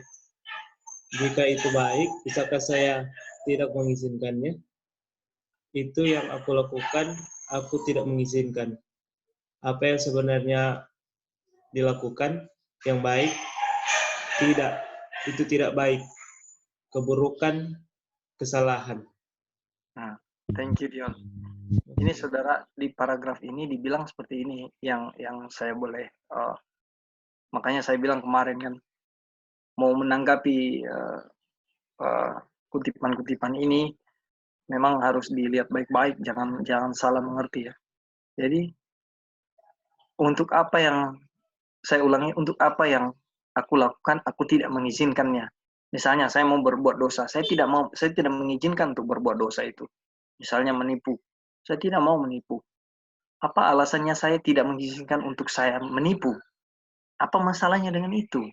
Jika itu baik, bisakah saya tidak mengizinkannya? Itu yang aku lakukan, aku tidak mengizinkan. Apa yang sebenarnya dilakukan yang baik? Tidak, itu tidak baik. Keburukan, kesalahan. Nah, thank you, Dion. Ini saudara, di paragraf ini dibilang seperti ini yang saya boleh makanya saya bilang kemarin kan mau menanggapi kutipan-kutipan ini memang harus dilihat baik-baik, jangan salah mengerti ya. Jadi untuk apa yang saya ulangi, untuk apa yang aku lakukan, aku tidak mengizinkannya. Misalnya saya mau berbuat dosa, saya tidak mengizinkan untuk berbuat dosa itu. Misalnya menipu, saya tidak mau menipu. Apa alasannya saya tidak mengizinkan untuk saya menipu? Apa masalahnya dengan itu?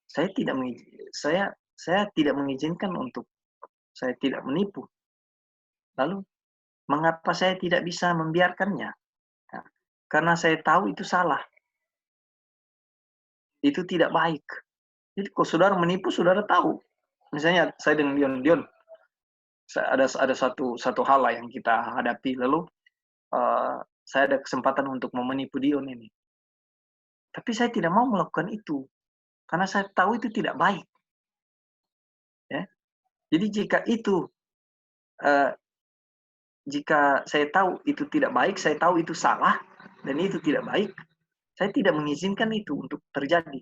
Saya tidak mengizinkan untuk saya tidak menipu. Lalu, mengapa saya tidak bisa membiarkannya? Nah, karena saya tahu itu salah. Itu tidak baik. Jadi kalau saudara menipu, saudara tahu. Misalnya saya dengan Dion, ada satu hal lah yang kita hadapi. Lalu saya ada kesempatan untuk menipu Dion ini. Tapi saya tidak mau melakukan itu. Karena saya tahu itu tidak baik. Ya. Jadi jika saya tahu itu tidak baik, saya tahu itu salah, dan itu tidak baik, saya tidak mengizinkan itu untuk terjadi.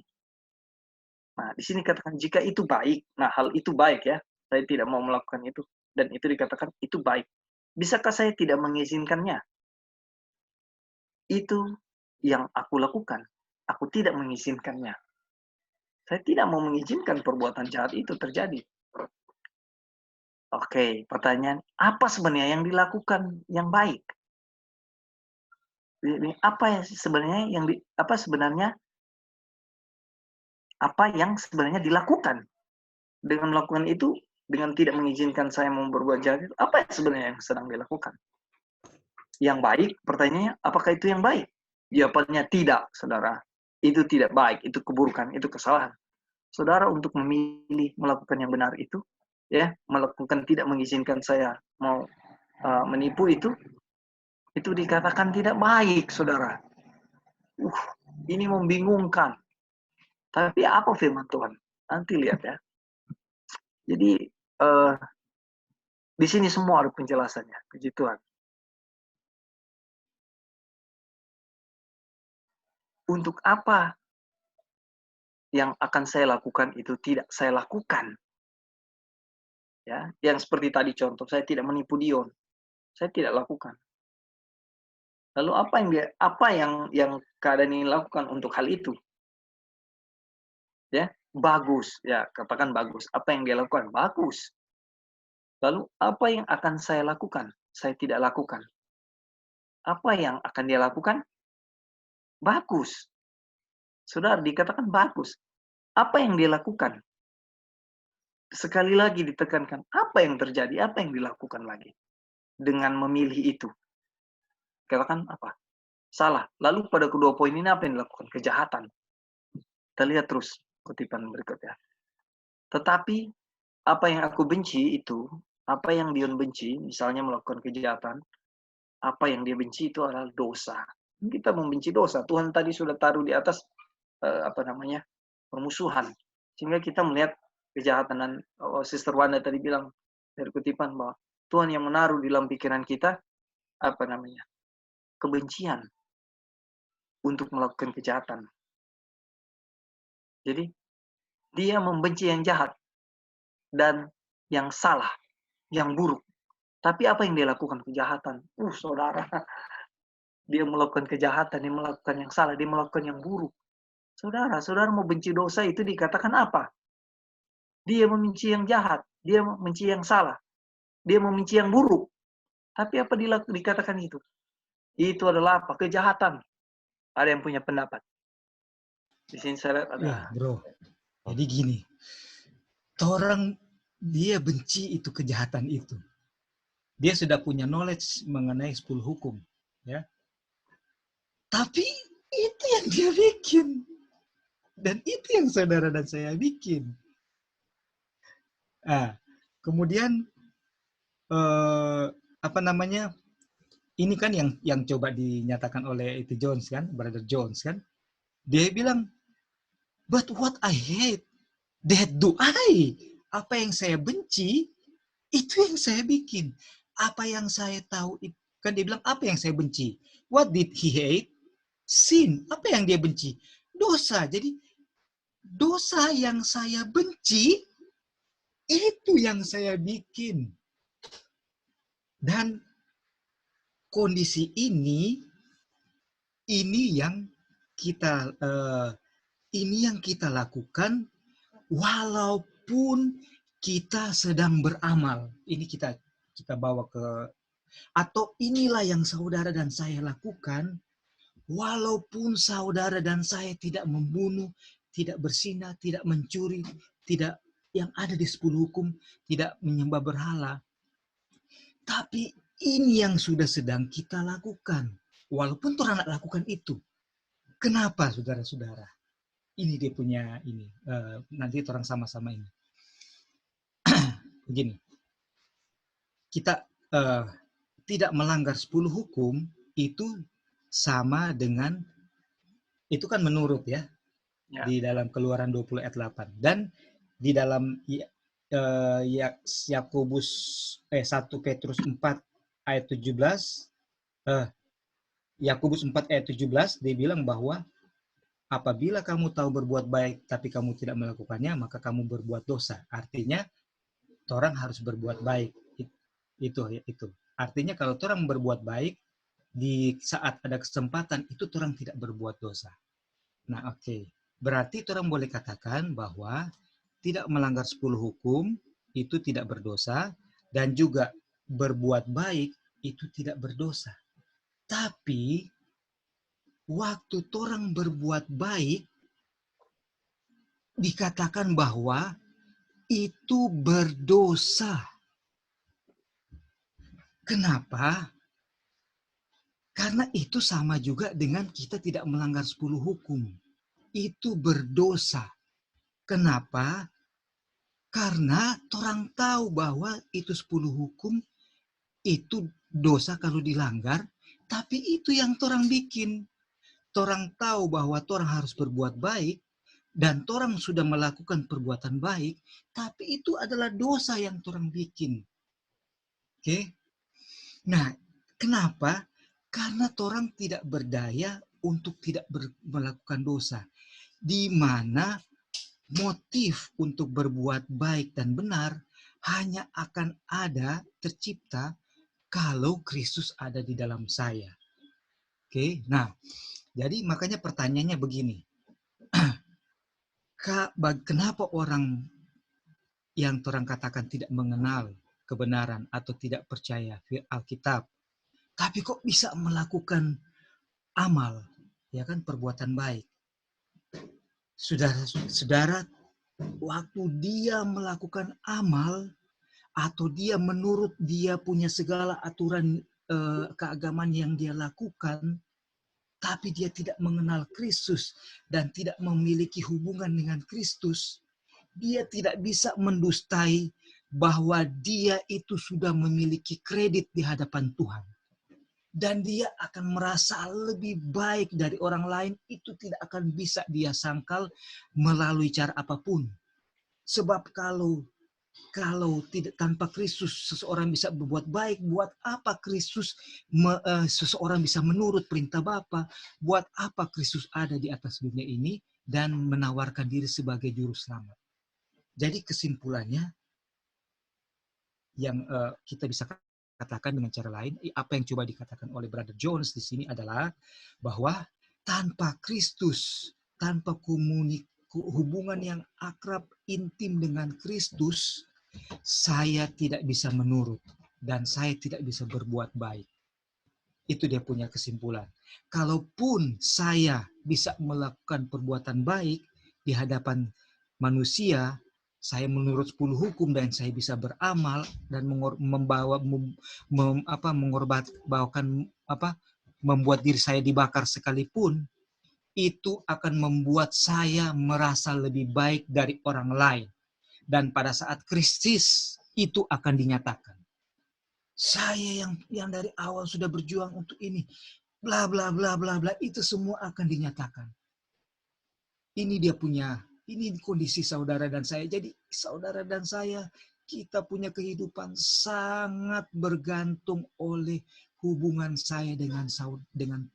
Nah, di sini katakan jika itu baik, nah hal itu baik ya, saya tidak mau melakukan itu, dan itu dikatakan itu baik. Bisakah saya tidak mengizinkannya? Itu yang aku lakukan. Aku tidak mengizinkannya. Saya tidak mau mengizinkan perbuatan jahat itu terjadi. Oke, pertanyaan, apa sebenarnya yang dilakukan yang baik? Apa yang sebenarnya dilakukan dengan melakukan itu, dengan tidak mengizinkan saya mau berbuat jahat itu, apa yang sebenarnya yang sedang dilakukan? Yang baik, pertanyaannya, apakah itu yang baik? Jawabannya tidak, saudara. Itu tidak baik, itu keburukan, itu kesalahan. Saudara untuk memilih melakukan yang benar itu, ya, melakukan tidak mengizinkan saya mau menipu itu dikatakan tidak baik, saudara. Ini membingungkan. Tapi apa firman Tuhan? Nanti lihat ya. Jadi di sini semua ada penjelasannya, puji Tuhan. Untuk apa yang akan saya lakukan itu tidak saya lakukan. Ya, yang seperti tadi contoh, saya tidak menipu Dion. Saya tidak lakukan. Lalu apa yang keadaan ini lakukan untuk hal itu? Ya, bagus. Ya, katakan bagus. Apa yang dia lakukan? Bagus. Lalu apa yang akan saya lakukan? Saya tidak lakukan. Apa yang akan dia lakukan? Bagus. Saudara, dikatakan bagus. Apa yang dia lakukan? Sekali lagi ditekankan, apa yang terjadi? Apa yang dilakukan lagi? Dengan memilih itu. Katakan apa? Salah. Lalu pada kedua poin ini apa yang dilakukan? Kejahatan. Kita lihat terus kutipan berikutnya. Tetapi apa yang aku benci itu, apa yang Dion benci, misalnya melakukan kejahatan, apa yang dia benci itu adalah dosa. Kita membenci dosa. Tuhan tadi sudah taruh di atas permusuhan. Sehingga kita melihat kejahatan, dan Sister Wanda tadi bilang dari kutipan bahwa Tuhan yang menaruh di dalam pikiran kita kebencian untuk melakukan kejahatan. Jadi dia membenci yang jahat dan yang salah, yang buruk. Tapi apa yang dia lakukan? Kejahatan. Saudara, dia melakukan kejahatan, dia melakukan yang salah, dia melakukan yang buruk. Saudara mau benci dosa itu dikatakan apa? Dia membenci yang jahat, dia membenci yang salah, dia membenci yang buruk. Tapi apa dikatakan itu? Itu adalah apa? Kejahatan. Ada yang punya pendapat? Di sini saya lihat ada. Ya, bro. Jadi gini, orang dia benci itu kejahatan itu. Dia sudah punya knowledge mengenai 10 hukum, ya. Tapi itu yang dia bikin. Dan itu yang saudara dan saya bikin. Kemudian ini kan yang coba dinyatakan oleh itu Jones kan, Brother Jones kan. Dia bilang, but what I hate, that do I. Apa yang saya benci, itu yang saya bikin. Apa yang saya tahu, kan dia bilang, apa yang saya benci? What did he hate? Sin. Apa yang dia benci? Dosa. Jadi, dosa yang saya benci, itu yang saya bikin. Dan kondisi ini yang kita lakukan walaupun kita sedang beramal. Ini kita bawa ke, atau inilah yang saudara dan saya lakukan walaupun saudara dan saya tidak membunuh, tidak berzina, tidak mencuri, tidak yang ada di 10 hukum, tidak menyembah berhala. Tapi ini yang sudah sedang kita lakukan. Walaupun orang tidak lakukan itu. Kenapa, saudara-saudara? Ini dia punya ini. Nanti orang sama-sama ini. Begini. Kita tidak melanggar 10 hukum itu sama dengan, itu kan menurut ya. Di dalam Keluaran 20 ayat 8. Dan di dalam Yakobus 1 Petrus 4 ayat 17, Yakobus 4 ayat 17 dia bilang bahwa apabila kamu tahu berbuat baik tapi kamu tidak melakukannya, maka kamu berbuat dosa. Artinya orang harus berbuat baik. Itu. Artinya kalau orang berbuat baik di saat ada kesempatan itu orang tidak berbuat dosa. Nah, oke. Berarti orang boleh katakan bahwa tidak melanggar 10 hukum itu tidak berdosa, dan juga berbuat baik itu tidak berdosa. Tapi waktu orang berbuat baik dikatakan bahwa itu berdosa. Kenapa? Karena itu sama juga dengan kita tidak melanggar 10 hukum. Itu berdosa. Kenapa? Karena orang tahu bahwa itu 10 hukum, itu dosa kalau dilanggar, tapi itu yang orang bikin. Orang tahu bahwa orang harus berbuat baik, dan orang sudah melakukan perbuatan baik, tapi itu adalah dosa yang orang bikin. Oke? Nah, kenapa? Karena orang tidak berdaya untuk tidak melakukan dosa. Di mana motif untuk berbuat baik dan benar hanya akan ada tercipta kalau Kristus ada di dalam saya. Oke, nah, jadi makanya pertanyaannya begini. Kenapa orang yang orang katakan tidak mengenal kebenaran atau tidak percaya Alkitab, tapi kok bisa melakukan amal, ya kan, perbuatan baik? Saudara-saudara, waktu dia melakukan amal atau dia menurut dia punya segala aturan keagamaan yang dia lakukan, tapi dia tidak mengenal Kristus dan tidak memiliki hubungan dengan Kristus, dia tidak bisa mendustai bahwa dia itu sudah memiliki kredit di hadapan Tuhan. Dan dia akan merasa lebih baik dari orang lain, itu tidak akan bisa dia sangkal melalui cara apapun. Sebab kalau tidak tanpa Kristus seseorang bisa berbuat baik, buat apa Kristus seseorang bisa menurut perintah Bapa? Buat apa Kristus ada di atas dunia ini dan menawarkan diri sebagai juru selamat? Jadi kesimpulannya yang kita bisa katakan dengan cara lain, apa yang coba dikatakan oleh Brother Jones di sini adalah bahwa tanpa Kristus, tanpa hubungan yang akrab, intim dengan Kristus, saya tidak bisa menurut dan saya tidak bisa berbuat baik. Itu dia punya kesimpulan. Kalaupun saya bisa melakukan perbuatan baik di hadapan manusia, saya menurut 10 hukum dan saya bisa beramal dan membuat diri saya dibakar sekalipun, itu akan membuat saya merasa lebih baik dari orang lain. Dan pada saat Kristus itu akan dinyatakan. Saya yang dari awal sudah berjuang untuk ini, bla bla bla bla bla, itu semua akan dinyatakan. Ini dia punya, ini kondisi saudara dan saya. Jadi saudara dan saya, kita punya kehidupan sangat bergantung oleh hubungan saya dengan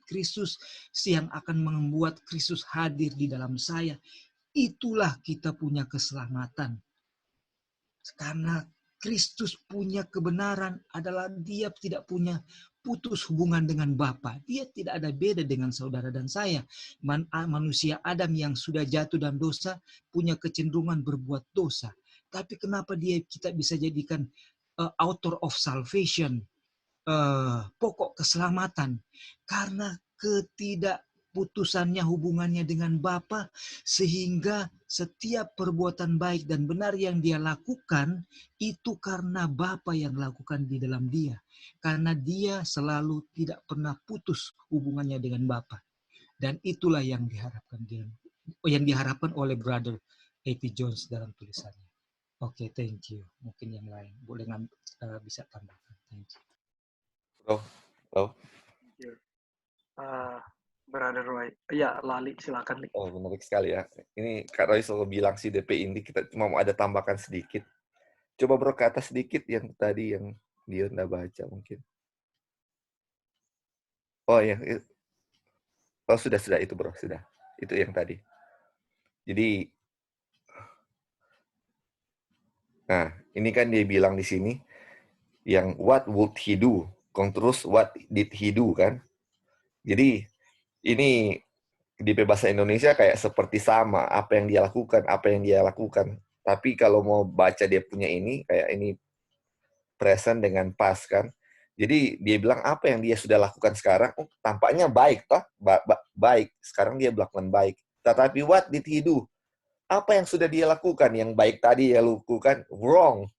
Kristus yang akan membuat Kristus hadir di dalam saya. Itulah kita punya keselamatan. Karena Kristus punya kebenaran adalah dia tidak punya putus hubungan dengan Bapa. Dia tidak ada beda dengan saudara dan saya. Manusia Adam yang sudah jatuh dalam dosa punya kecenderungan berbuat dosa. Tapi kenapa kita bisa jadikan author of salvation, pokok keselamatan? Karena ketidakputusannya hubungannya dengan Bapa, sehingga setiap perbuatan baik dan benar yang dia lakukan itu karena Bapa yang lakukan di dalam dia. Karena dia selalu tidak pernah putus hubungannya dengan Bapa. Dan itulah yang diharapkan oleh Brother A.T. Jones dalam tulisannya. Oke, thank you. Mungkin yang lain boleh bisa tambahkan. Thank you. Halo. Brother Roy. Ya, Lali, silakan. Oh, menarik sekali ya. Ini Kak Roy selalu bilang si DP ini kita cuma mau ada tambahkan sedikit. Coba berkata sedikit yang tadi yang dia udah baca mungkin. Oh ya. Oh, sudah itu bro, sudah. Itu yang tadi. Jadi nah, ini kan dia bilang di sini yang what would he do? Terus what did he do kan? Jadi ini di bahasa Indonesia kayak seperti sama apa yang dia lakukan. Tapi kalau mau baca dia punya ini kayak ini present dengan past kan. Jadi dia bilang apa yang dia sudah lakukan sekarang tampaknya baik toh, baik. Sekarang dia melakukan baik. Tetapi what did he do? Apa yang sudah dia lakukan? Yang baik tadi dia lakukan wrong.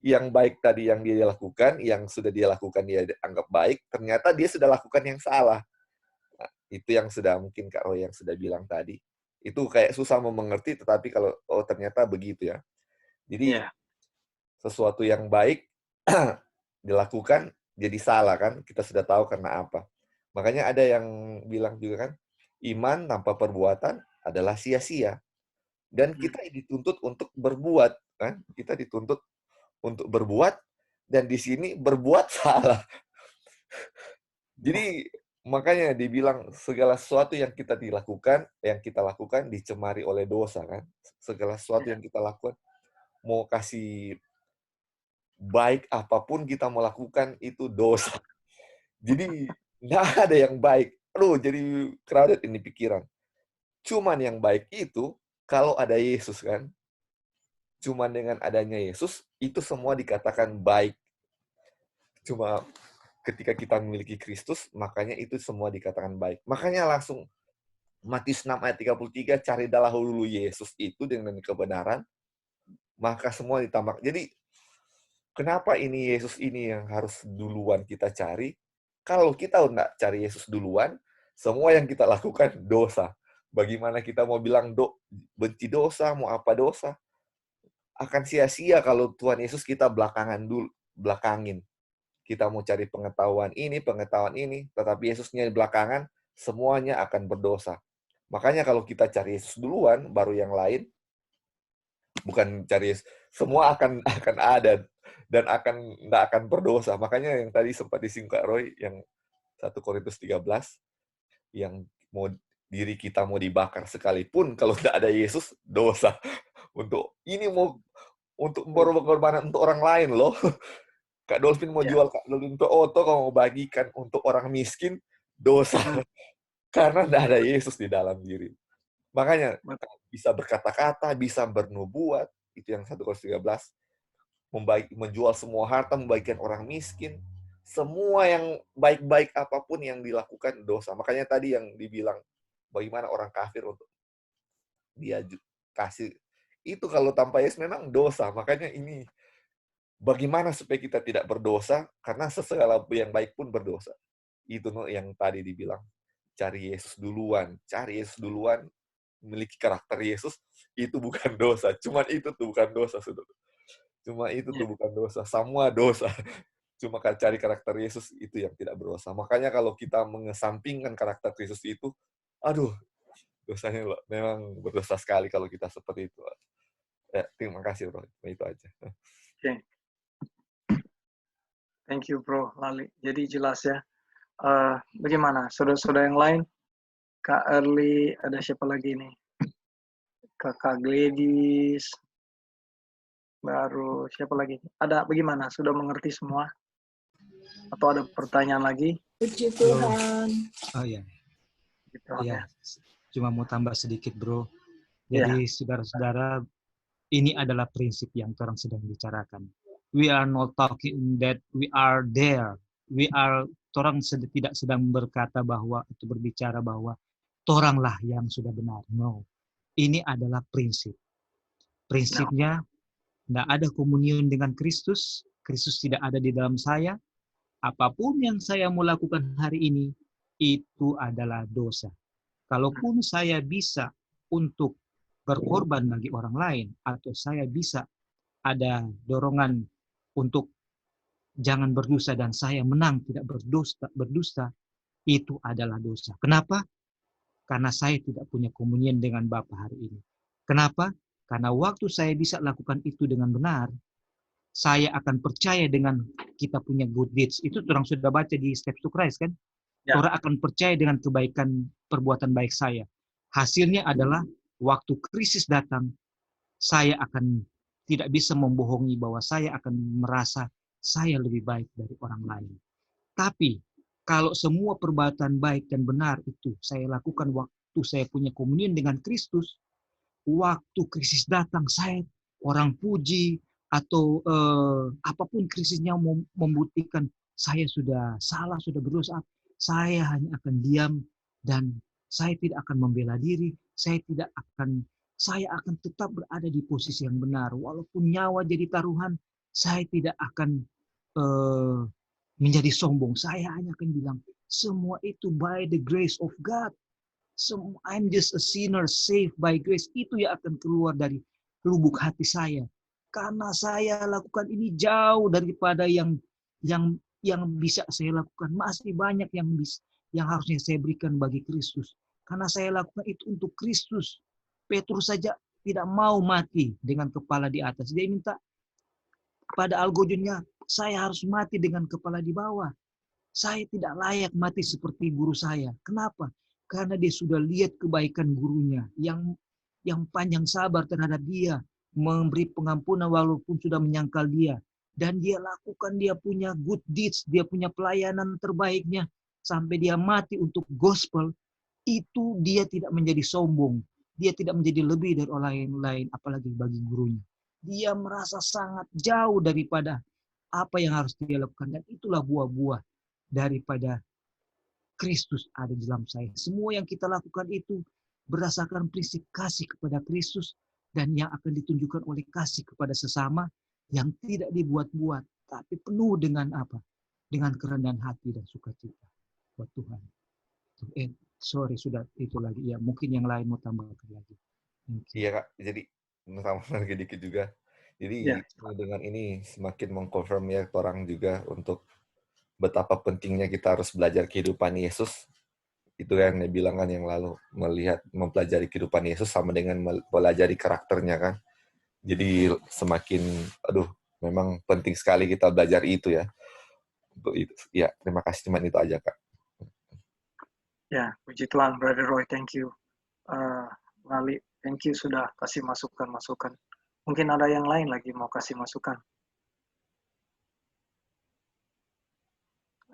yang baik tadi yang dia lakukan, yang sudah dia lakukan dia anggap baik, ternyata dia sudah lakukan yang salah. Nah, itu yang sudah mungkin Kak Roy yang sudah bilang tadi. Itu kayak susah mau mengerti, tetapi kalau ternyata begitu ya. Jadi Iya. sesuatu yang baik dilakukan jadi salah kan? Kita sudah tahu karena apa. Makanya ada yang bilang juga kan, iman tanpa perbuatan adalah sia-sia. Dan kita dituntut untuk berbuat kan? Kita dituntut untuk berbuat, dan di sini berbuat salah. Jadi makanya dibilang segala sesuatu yang kita lakukan dicemari oleh dosa kan. Segala sesuatu yang kita lakukan, mau kasih baik apapun kita mau lakukan itu dosa. Jadi nggak ada yang baik. Aduh, jadi crowded ini pikiran. Cuman yang baik itu kalau ada Yesus kan. Cuman dengan adanya Yesus itu semua dikatakan baik. Cuma ketika kita memiliki Kristus, makanya itu semua dikatakan baik. Makanya langsung Matius 6 ayat 33, cari dahulu Yesus itu dengan kebenaran, maka semua ditambah. Jadi, kenapa ini Yesus ini yang harus duluan kita cari? Kalau kita nggak cari Yesus duluan, semua yang kita lakukan dosa. Bagaimana kita mau bilang benci dosa, mau apa dosa? Akan sia-sia kalau Tuhan Yesus kita belakangin. Kita mau cari pengetahuan ini, tetapi Yesusnya belakangan, semuanya akan berdosa. Makanya kalau kita cari Yesus duluan, baru yang lain, bukan cari Yesus, semua akan ada dan nggak akan berdosa. Makanya yang tadi sempat disinggung Kak Roy, yang 1 Korintus 13, yang diri kita mau dibakar sekalipun, kalau tidak ada Yesus, dosa. Untuk berkorban untuk orang lain loh. Kak Dolphin mau jual Kak Dolphin Auto, kalau mau bagikan untuk orang miskin, dosa. Karena tidak ada Yesus di dalam diri. Makanya bisa berkata-kata, bisa bernubuat, itu yang 1 Korintus 13, menjual semua harta, membagikan orang miskin, semua yang baik-baik apapun yang dilakukan dosa. Makanya tadi yang dibilang, bagaimana orang kafir untuk dia kasih, itu kalau tanpa Yesus memang dosa. Makanya ini, bagaimana supaya kita tidak berdosa, karena segala yang baik pun berdosa. Itu yang tadi dibilang, cari Yesus duluan, memiliki karakter Yesus, itu bukan dosa. Cuma itu tuh bukan dosa, saudara. Cuma itu tuh bukan dosa. Semua dosa. Cuma cari karakter Yesus, itu yang tidak berdosa. Makanya kalau kita mengesampingkan karakter Yesus itu, aduh, dosanya memang berdosa sekali kalau kita seperti itu. Ya, terima kasih, bro. Itu aja. Oke. Thank you, Bro Lali. Jadi jelas ya. Bagaimana? Saudara-saudara yang lain? Kak Early, ada siapa lagi nih? Kakak Gladys. Baru siapa lagi? Ada bagaimana? Sudah mengerti semua? Atau ada pertanyaan lagi? Puji Tuhan. Oh ya. Gitu, ya. Cuma mau tambah sedikit, Bro. Jadi saudara-saudara, ini adalah prinsip yang orang sedang bicarakan. We are not talking that we are there. Orang tidak sedang berkata bahwa atau berbicara bahwa oranglah yang sudah benar. No. Ini adalah prinsip. Prinsipnya tidak ada komunion dengan Kristus. Kristus tidak ada di dalam saya. Apapun yang saya mau lakukan hari ini, itu adalah dosa. Kalaupun saya bisa untuk berkorban bagi orang lain, atau saya bisa ada dorongan untuk jangan berdosa dan saya menang tidak berdusta, itu adalah dosa. Kenapa? Karena saya tidak punya komunion dengan Bapa hari ini. Kenapa? Karena waktu saya bisa lakukan itu dengan benar, saya akan percaya dengan kita punya good deeds. Itu orang sudah baca di Steps to Christ kan? Ya. Orang akan percaya dengan kebaikan perbuatan baik saya. Hasilnya adalah waktu krisis datang, saya akan tidak bisa membohongi bahwa saya akan merasa saya lebih baik dari orang lain. Tapi kalau semua perbuatan baik dan benar itu saya lakukan waktu saya punya komunion dengan Kristus, waktu krisis datang saya orang puji atau apapun krisisnya membuktikan saya sudah salah, sudah berdosa, saya hanya akan diam dan saya tidak akan membela diri, saya akan tetap berada di posisi yang benar. Walaupun nyawa jadi taruhan, saya tidak akan menjadi sombong. Saya hanya akan bilang, semua itu by the grace of God. I'm just a sinner saved by grace. Itu yang akan keluar dari lubuk hati saya. Karena saya lakukan ini jauh daripada yang bisa saya lakukan. Masih banyak yang harusnya saya berikan bagi Kristus. Karena saya lakukan itu untuk Kristus. Petrus saja tidak mau mati dengan kepala di atas. Dia minta pada algojonya, saya harus mati dengan kepala di bawah. Saya tidak layak mati seperti guru saya. Kenapa? Karena dia sudah lihat kebaikan gurunya yang panjang sabar terhadap dia, memberi pengampunan walaupun sudah menyangkal dia. Dan dia lakukan, dia punya good deeds, dia punya pelayanan terbaiknya. Sampai dia mati untuk gospel, itu dia tidak menjadi sombong. Dia tidak menjadi lebih dari orang lain, apalagi bagi gurunya. Dia merasa sangat jauh daripada apa yang harus dia lakukan. Dan itulah buah-buah daripada Kristus ada di dalam saya. Semua yang kita lakukan itu berdasarkan prinsip kasih kepada Kristus dan yang akan ditunjukkan oleh kasih kepada sesama yang tidak dibuat-buat, tapi penuh dengan apa? Dengan kerendahan hati dan sukacita buat Tuhan. Sorry sudah itu lagi ya. Mungkin yang lain mau tambahkan lagi. Iya Kak, jadi tambahkan lagi dikit juga. Jadi dengan ini semakin mengkonfirm ya orang juga untuk betapa pentingnya kita harus belajar kehidupan Yesus. Itu yang dia bilang kan yang lalu, mempelajari kehidupan Yesus sama dengan mempelajari karakternya kan. Jadi semakin, memang penting sekali kita belajar itu ya. Untuk itu, ya terima kasih, cuman itu aja Kak. Ya, puji Tuhan, Brother Roy, thank you. Lali, thank you sudah kasih masukan-masukan. Mungkin ada yang lain lagi mau kasih masukan.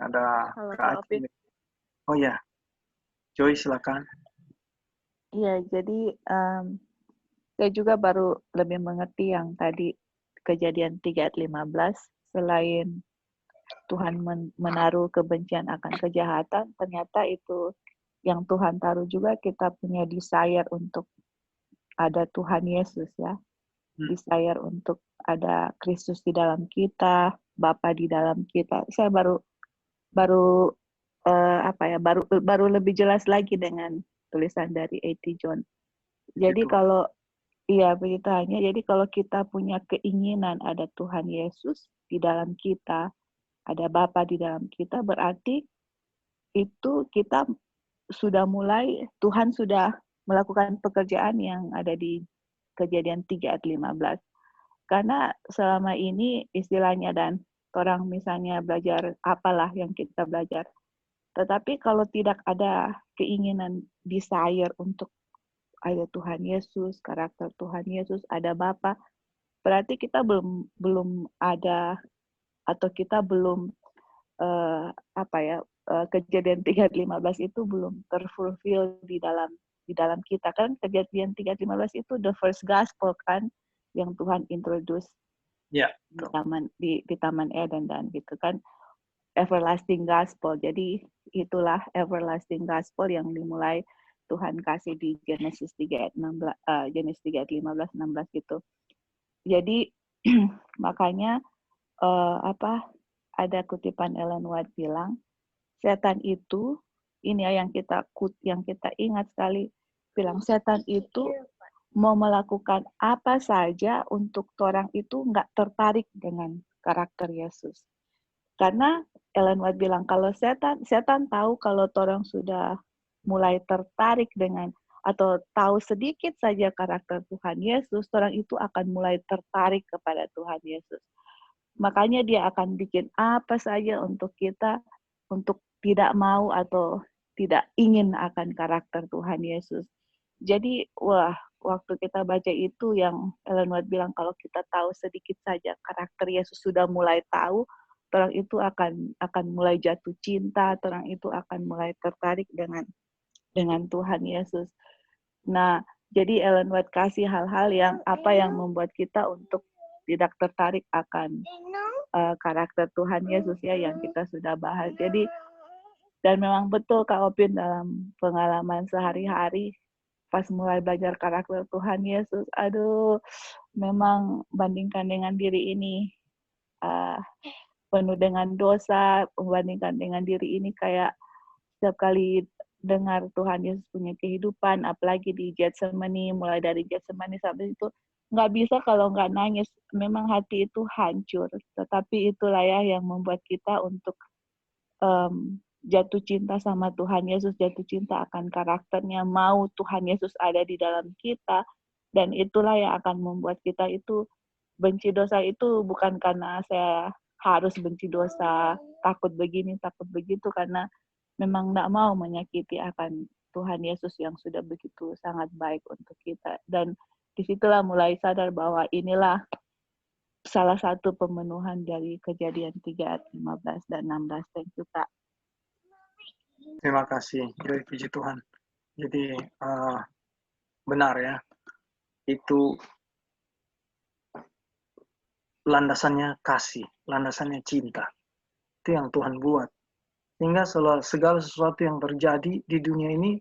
Ada Kak Aci. Oh ya, Joy silakan. Iya, jadi saya juga baru lebih mengerti yang tadi Kejadian 3:15, selain Tuhan menaruh kebencian akan kejahatan, ternyata itu yang Tuhan taruh juga kita punya desire untuk ada Tuhan Yesus ya. Desire untuk ada Kristus di dalam kita, Bapa di dalam kita. Saya baru lebih jelas lagi dengan tulisan dari A.T. John. Jadi kalau beritanya, jadi kalau kita punya keinginan ada Tuhan Yesus di dalam kita, ada Bapa di dalam kita, berarti itu kita sudah mulai, Tuhan sudah melakukan pekerjaan yang ada di Kejadian 3:15. Karena selama ini istilahnya dan orang misalnya belajar apalah yang kita belajar. Tetapi kalau tidak ada keinginan, desire untuk ada Tuhan Yesus, karakter Tuhan Yesus, ada Bapa, berarti kita belum ada atau kita belum Kejadian 3:15 itu belum terfulfill di dalam kita kan. Kejadian 3:15 itu the first gospel kan yang Tuhan introduce di Taman Eden dan gitu kan, everlasting gospel. Jadi itulah everlasting gospel yang dimulai Tuhan kasih di Genesis 3:15-16 gitu. Jadi makanya ada kutipan Ellen White bilang, setan itu, ini ya yang kita ingat sekali, bilang setan itu mau melakukan apa saja untuk orang itu nggak tertarik dengan karakter Yesus. Karena Ellen White bilang kalau setan tahu kalau orang sudah mulai tertarik dengan atau tahu sedikit saja karakter Tuhan Yesus, orang itu akan mulai tertarik kepada Tuhan Yesus. Makanya dia akan bikin apa saja untuk kita untuk tidak mau atau tidak ingin akan karakter Tuhan Yesus. Jadi, waktu kita baca itu yang Ellen White bilang kalau kita tahu sedikit saja karakter Yesus sudah mulai tahu, orang itu akan mulai jatuh cinta, orang itu akan mulai tertarik dengan Tuhan Yesus. Nah, jadi Ellen White kasih hal-hal yang membuat kita untuk tidak tertarik akan karakter Tuhan Yesus ya yang kita sudah bahas. Jadi dan memang betul Kak Opin dalam pengalaman sehari-hari pas mulai belajar karakter Tuhan Yesus, memang bandingkan dengan diri ini penuh dengan dosa, membandingkan dengan diri ini kayak setiap kali dengar Tuhan Yesus punya kehidupan, apalagi di Getsemani, mulai dari Getsemani sampai itu, nggak bisa kalau nggak nangis. Memang hati itu hancur, tetapi itulah ya yang membuat kita untuk jatuh cinta sama Tuhan Yesus, jatuh cinta akan karakternya, mau Tuhan Yesus ada di dalam kita, dan itulah yang akan membuat kita itu benci dosa. Itu bukan karena saya harus benci dosa, takut begini, takut begitu, karena memang tidak mau menyakiti akan Tuhan Yesus yang sudah begitu sangat baik untuk kita. Dan disitulah mulai sadar bahwa inilah salah satu pemenuhan dari Kejadian 3 ayat 15 dan 16. Thank you, Kak. Terima kasih, puji Tuhan. Jadi benar ya, itu landasannya kasih, landasannya cinta. Itu yang Tuhan buat. Sehingga segala sesuatu yang terjadi di dunia ini,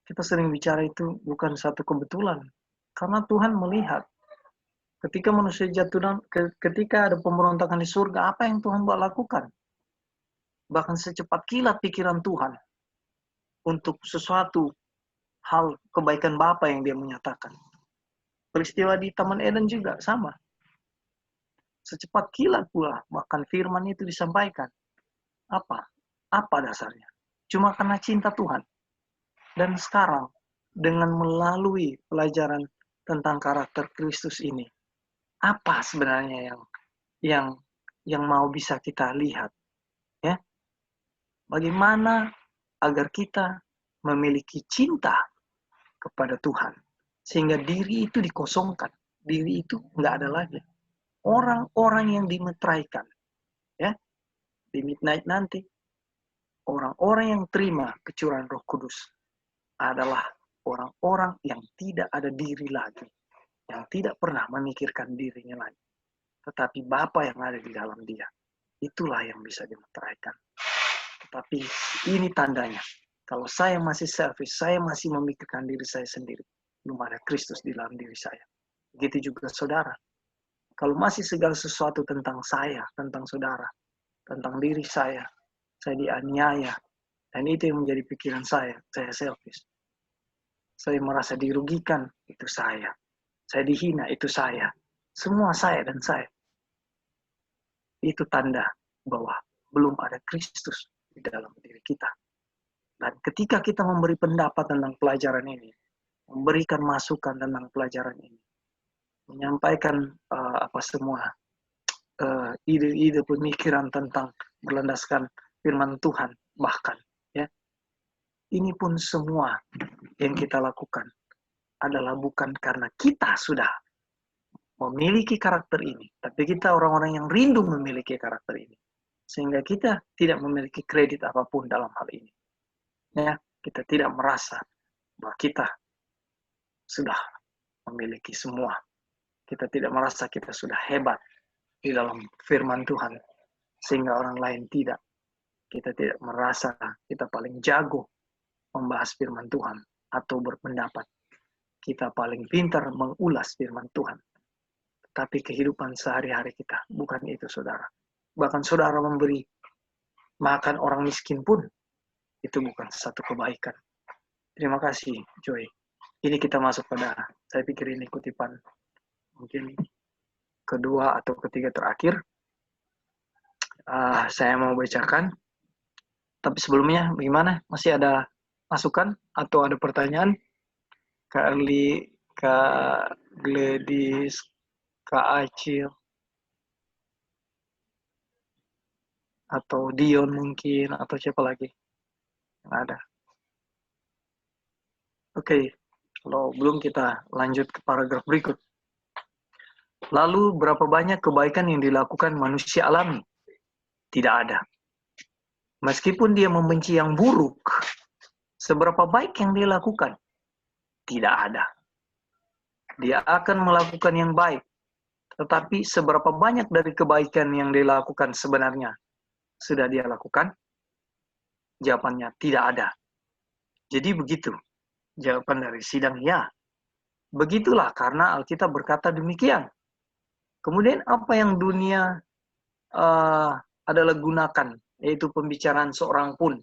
kita sering bicara itu bukan satu kebetulan. Karena Tuhan melihat, ketika manusia jatuh, ketika ada pemberontakan di surga, apa yang Tuhan buat lakukan? Bahkan secepat kilat pikiran Tuhan untuk sesuatu hal kebaikan Bapa yang dia menyatakan. Peristiwa di Taman Eden juga sama. Secepat kilat pula, bahkan firman itu disampaikan. Apa? Apa dasarnya? Cuma karena cinta Tuhan. Dan sekarang, dengan melalui pelajaran tentang karakter Kristus ini, apa sebenarnya yang mau bisa kita lihat? Ya, bagaimana agar kita memiliki cinta kepada Tuhan, sehingga diri itu dikosongkan, diri itu nggak ada lagi. Orang-orang yang dimeteraikan, ya, di midnight nanti, orang-orang yang terima kecurahan Roh Kudus adalah orang-orang yang tidak ada diri lagi, yang tidak pernah memikirkan dirinya lagi, tetapi Bapa yang ada di dalam dia. Itulah yang bisa dimeteraikan. Tetapi ini tandanya, kalau saya masih selfish, saya masih memikirkan diri saya sendiri, belum ada Kristus di dalam diri saya. Begitu juga saudara. Kalau masih segala sesuatu tentang saya, tentang saudara, tentang diri saya dianiaya, dan itu yang menjadi pikiran saya selfish. Saya merasa dirugikan, itu saya dihina, itu saya. Semua saya dan saya. Itu tanda bahwa belum ada Kristus di dalam diri kita. Dan ketika kita memberi pendapat tentang pelajaran ini, memberikan masukan tentang pelajaran ini, menyampaikan semua ide-ide pemikiran tentang berlandaskan firman Tuhan, bahkan ya, ini pun semua yang kita lakukan adalah bukan karena kita sudah memiliki karakter ini, tapi kita orang-orang yang rindu memiliki karakter ini, sehingga kita tidak memiliki kredit apapun dalam hal ini. Ya, kita tidak merasa bahwa kita sudah memiliki semua. Kita tidak merasa kita sudah hebat di dalam firman Tuhan, sehingga orang lain tidak. Kita tidak merasa kita paling jago membahas firman Tuhan atau berpendapat. Kita paling pintar mengulas firman Tuhan. Tapi kehidupan sehari-hari kita bukan itu, saudara. Bahkan saudara memberi makan orang miskin pun itu bukan satu kebaikan. Terima kasih, Joy. Ini kita masuk pada, saya pikir ini kutipan mungkin kedua atau ketiga terakhir. Saya mau bacakan. Tapi sebelumnya, bagaimana? Masih ada masukan atau ada pertanyaan? Kak Erli, Kak Gladys, Kak Acil, atau Dion mungkin, atau siapa lagi yang ada? Oke, kalau belum kita lanjut ke paragraf berikut. Lalu berapa banyak kebaikan yang dilakukan manusia alami? Tidak ada. Meskipun dia membenci yang buruk, seberapa baik yang dia lakukan? Tidak ada. Dia akan melakukan yang baik, tetapi seberapa banyak dari kebaikan yang dia lakukan sebenarnya sudah dia lakukan? Jawabannya tidak ada. Jadi begitu jawaban dari sidang ya. Begitulah karena Alkitab berkata demikian. Kemudian apa yang dunia adalah gunakan, yaitu pembicaraan seorang pun.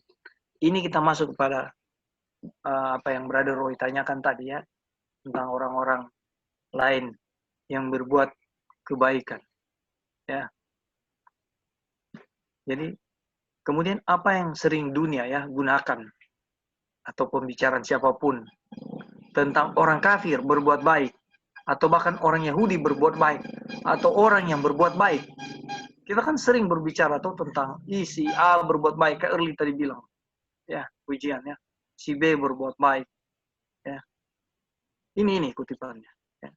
Ini kita masuk kepada apa yang Brother Roy tanyakan tadi ya, tentang orang-orang lain yang berbuat kebaikan. Ya. Jadi kemudian apa yang sering dunia ya gunakan atau pembicaraan siapapun tentang orang kafir berbuat baik, atau bahkan orang Yahudi berbuat baik, atau orang yang berbuat baik. Kita kan sering berbicara tuh tentang si A berbuat baik, kayak Early tadi bilang. Ya, pujian ya. Si B berbuat baik. Ya. Ini kutipannya. Ya.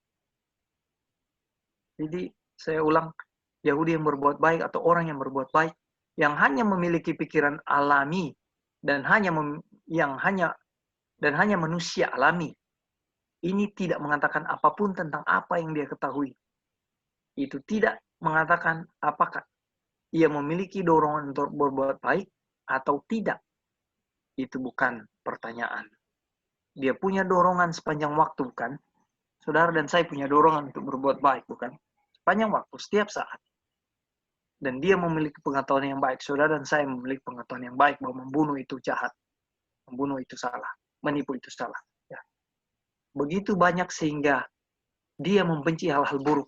Jadi saya ulang, Yahudi yang berbuat baik atau orang yang berbuat baik yang hanya memiliki pikiran alami dan hanya manusia alami. Ini tidak mengatakan apapun tentang apa yang dia ketahui. Itu tidak mengatakan apakah ia memiliki dorongan untuk berbuat baik atau tidak. Itu bukan pertanyaan. Dia punya dorongan sepanjang waktu, bukan? Saudara dan saya punya dorongan untuk berbuat baik, bukan? Sepanjang waktu, setiap saat. Dan dia memiliki pengetahuan yang baik. Saudara dan saya memiliki pengetahuan yang baik bahwa membunuh itu jahat. Membunuh itu salah. Menipu itu salah. Ya. Begitu banyak sehingga dia membenci hal-hal buruk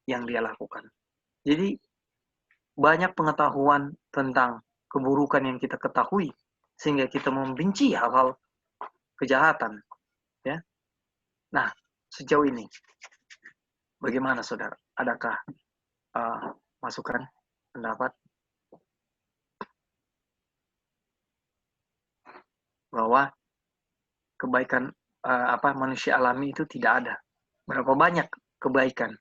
yang dia lakukan. Jadi banyak pengetahuan tentang keburukan yang kita ketahui sehingga kita membenci hal-hal kejahatan. Ya. Nah, sejauh ini bagaimana saudara? Adakah masukan, pendapat bahwa kebaikan manusia alami itu tidak ada? Berapa banyak kebaikan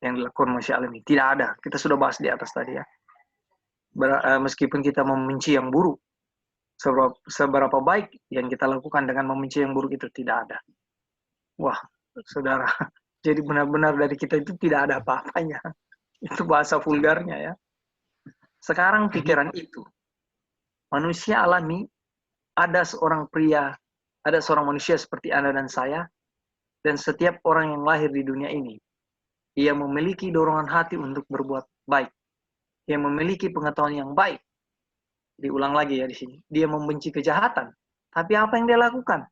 yang dilakukan manusia alami? Tidak ada. Kita sudah bahas di atas tadi ya. Meskipun kita membenci yang buruk, seberapa baik yang kita lakukan dengan membenci yang buruk itu tidak ada. Wah, saudara, jadi benar-benar dari kita itu tidak ada apa-apanya. Itu bahasa vulgarnya ya. Sekarang pikiran itu, manusia alami, ada seorang pria, ada seorang manusia seperti Anda dan saya, dan setiap orang yang lahir di dunia ini, ia memiliki dorongan hati untuk berbuat baik. Ia memiliki pengetahuan yang baik. Diulang lagi ya di sini. Dia membenci kejahatan. Tapi apa yang dia lakukan?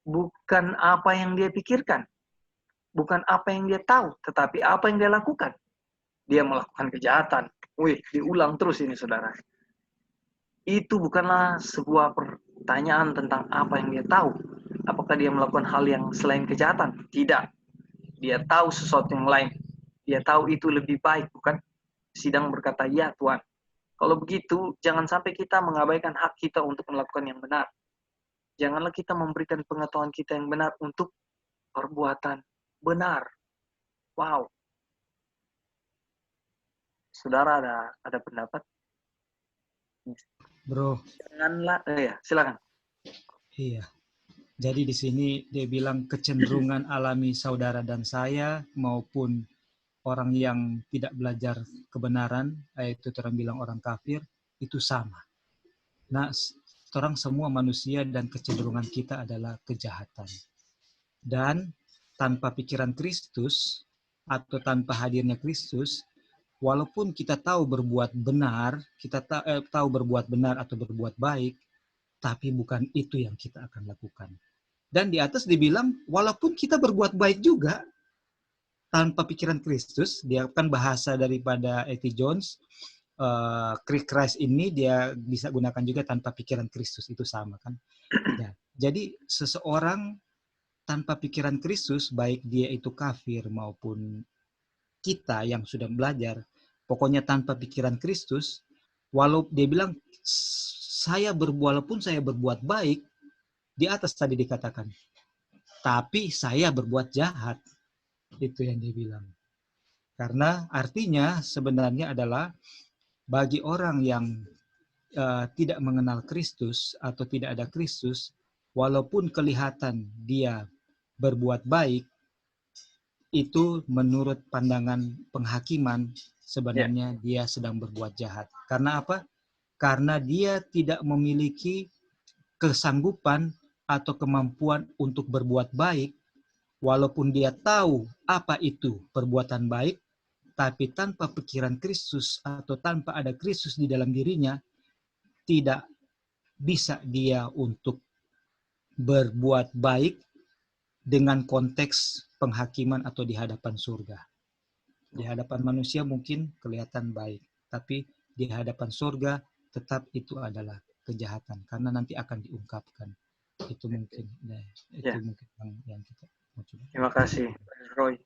Bukan apa yang dia pikirkan. Bukan apa yang dia tahu. Tetapi apa yang dia lakukan. Dia melakukan kejahatan. Wih, diulang terus ini saudara. Itu bukanlah sebuah pertanyaan tentang apa yang dia tahu. Apakah dia melakukan hal yang selain kejahatan? Tidak. Dia tahu sesuatu yang lain. Dia tahu itu lebih baik, bukan? Sidang berkata, ya Tuhan. Kalau begitu, jangan sampai kita mengabaikan hak kita untuk melakukan yang benar. Janganlah kita memberikan pengetahuan kita yang benar untuk perbuatan benar. Wow. Saudara ada pendapat? Bro. Janganlah, ya silakan. Iya. Jadi di sini dia bilang kecenderungan alami saudara dan saya maupun orang yang tidak belajar kebenaran, yaitu orang bilang orang kafir, itu sama. Nah, orang semua manusia dan kecenderungan kita adalah kejahatan. Dan tanpa pikiran Kristus atau tanpa hadirnya Kristus, walaupun kita tahu berbuat benar, kita tahu berbuat benar atau berbuat baik, tapi bukan itu yang kita akan lakukan. Dan di atas dibilang, walaupun kita berbuat baik juga, tanpa pikiran Kristus, dia kan bahasa daripada E.T. Jones, Christ ini dia bisa gunakan juga tanpa pikiran Kristus, itu sama kan. Ya, jadi seseorang tanpa pikiran Kristus, baik dia itu kafir maupun kita yang sudah belajar, pokoknya tanpa pikiran Kristus, walaupun dia bilang, walaupun saya berbuat baik, di atas tadi dikatakan, tapi saya berbuat jahat. Itu yang dia bilang. Karena artinya sebenarnya adalah bagi orang yang tidak mengenal Kristus atau tidak ada Kristus, walaupun kelihatan dia berbuat baik, itu menurut pandangan penghakiman sebenarnya dia sedang berbuat jahat. Karena apa? Karena dia tidak memiliki kesanggupan atau kemampuan untuk berbuat baik, walaupun dia tahu apa itu perbuatan baik, Tapi tanpa pikiran Kristus atau tanpa ada Kristus di dalam dirinya, tidak bisa dia untuk berbuat baik dengan konteks penghakiman atau di hadapan surga. Di hadapan manusia mungkin kelihatan baik, tapi di hadapan surga tetap itu adalah kejahatan karena nanti akan diungkapkan. Itu mungkin mungkin yang kita mau coba. Terima kasih, Roy.